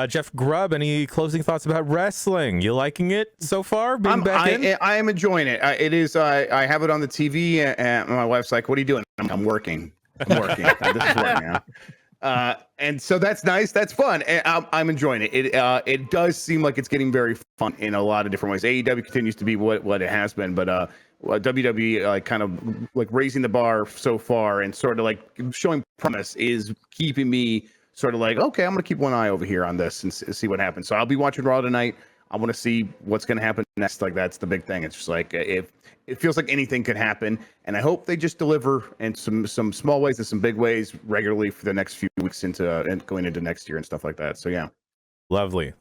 Jeff Grubb, any closing thoughts about wrestling? You liking it so far? Being back in? I am enjoying it. It is. I have it on the TV, and my wife's like, "What are you doing?" I'm working. This is work now. And so that's nice. That's fun. And I'm enjoying it. It does seem like it's getting very fun in a lot of different ways. AEW continues to be what it has been, but WWE kind of like raising the bar so far and sort of like showing promise is keeping me sort of like, okay, I'm going to keep one eye over here on this and see what happens. So I'll be watching Raw tonight. I want to see what's going to happen next. Like, that's the big thing. It's just like, if it feels like anything could happen, and I hope they just deliver in some small ways and some big ways regularly for the next few weeks and going into next year and stuff like that. So yeah. Lovely.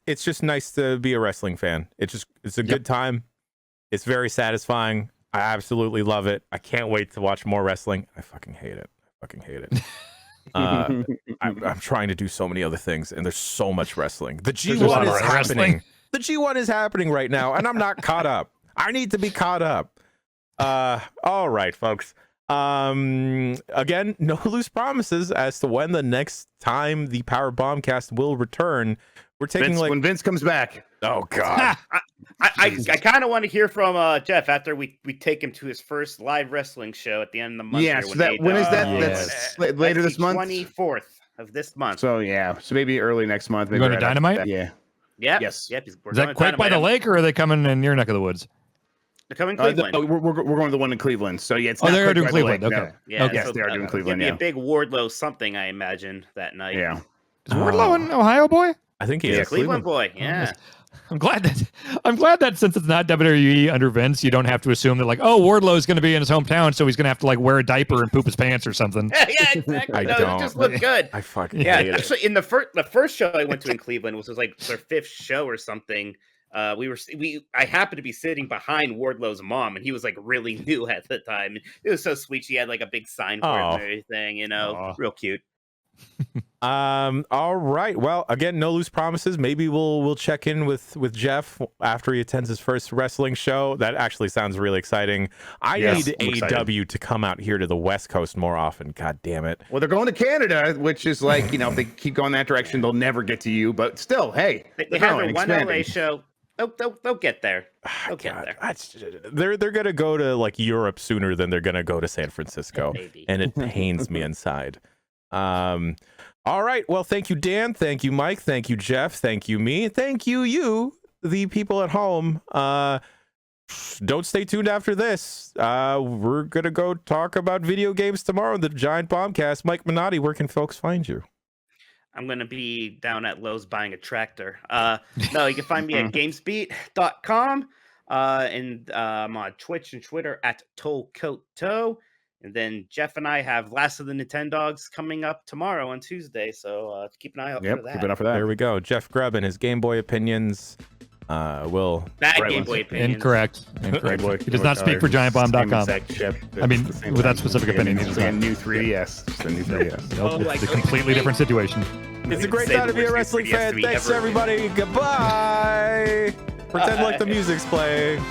It's just nice to be a wrestling fan. It's a good time. It's very satisfying. I absolutely love it. I can't wait to watch more wrestling. I fucking hate it. I'm trying to do so many other things, and there's so much wrestling. The G1 is happening. The G1 is happening right now, and I'm not caught up. I need to be caught up. All right, folks. Again, no loose promises as to when the next time the Power Bombcast will return. We're taking when Vince comes back. Oh God. I kind of want to hear from Jeff after we take him to his first live wrestling show at the end of the month. Yeah, so when is that? That's later this month. 24th of this month. So yeah, so maybe early next month. Maybe going to Dynamite? Yeah. Yep. Yes. Yep. Is that Quake by the Lake, or are they coming in your neck of the woods? They're coming Cleveland. We're going to the one in Cleveland. So yeah, it's they're doing Cleveland. Lake, okay. No. Yeah. Okay. Yes, they are doing Cleveland. It'd be a big Wardlow something, I imagine, that night. Yeah. Is Wardlow an Ohio boy? I think he is. Cleveland boy. Yeah. I'm glad that since it's not WWE under Vince, you don't have to assume that like, oh, Wardlow is going to be in his hometown, so he's going to have to like wear a diaper and poop his pants or something. Yeah, exactly. It just looked good. I fucking hate it. Actually, in the first show I went to in Cleveland was like their 5th show or something. I happened to be sitting behind Wardlow's mom, and he was like really new at the time. It was so sweet. She had like a big sign for him and everything, real cute. All right. Well, again, no loose promises. Maybe we'll check in with Jeff after he attends his first wrestling show. That actually sounds really exciting. I need AEW to come out here to the West Coast more often. God damn it. Well, they're going to Canada, which is like, if they keep going that direction, they'll never get to you. But still, hey, they have their one LA show. They'll get there. They'll get there. They're gonna go to like Europe sooner than they're gonna go to San Francisco, and it pains me inside. All right. Well, thank you, Dan. Thank you, Mike. Thank you, Jeff. Thank you, me. Thank you, the people at home. Don't stay tuned after this. We're gonna go talk about video games tomorrow. The Giant Bombcast. Mike Minotti, where can folks find you? I'm going to be down at Lowe's buying a tractor. No, you can find me at gamesbeat.com. And I'm on Twitch and Twitter at TollCoatToe. And then Jeff and I have Last of the Nintendogs coming up tomorrow on Tuesday. So keep an eye out for that. Keep an eye for that. There we go. Jeff Grubb and his Game Boy opinions. Game Boy opinions. Incorrect. He does not speak for giantbomb.com. I mean, with that specific opinion, it's a new 3DS. Just a new 3DS. Nope, it's a completely different situation. It's a great time to be a wrestling fan. Thanks, everybody. Goodbye. Pretend like the music's playing.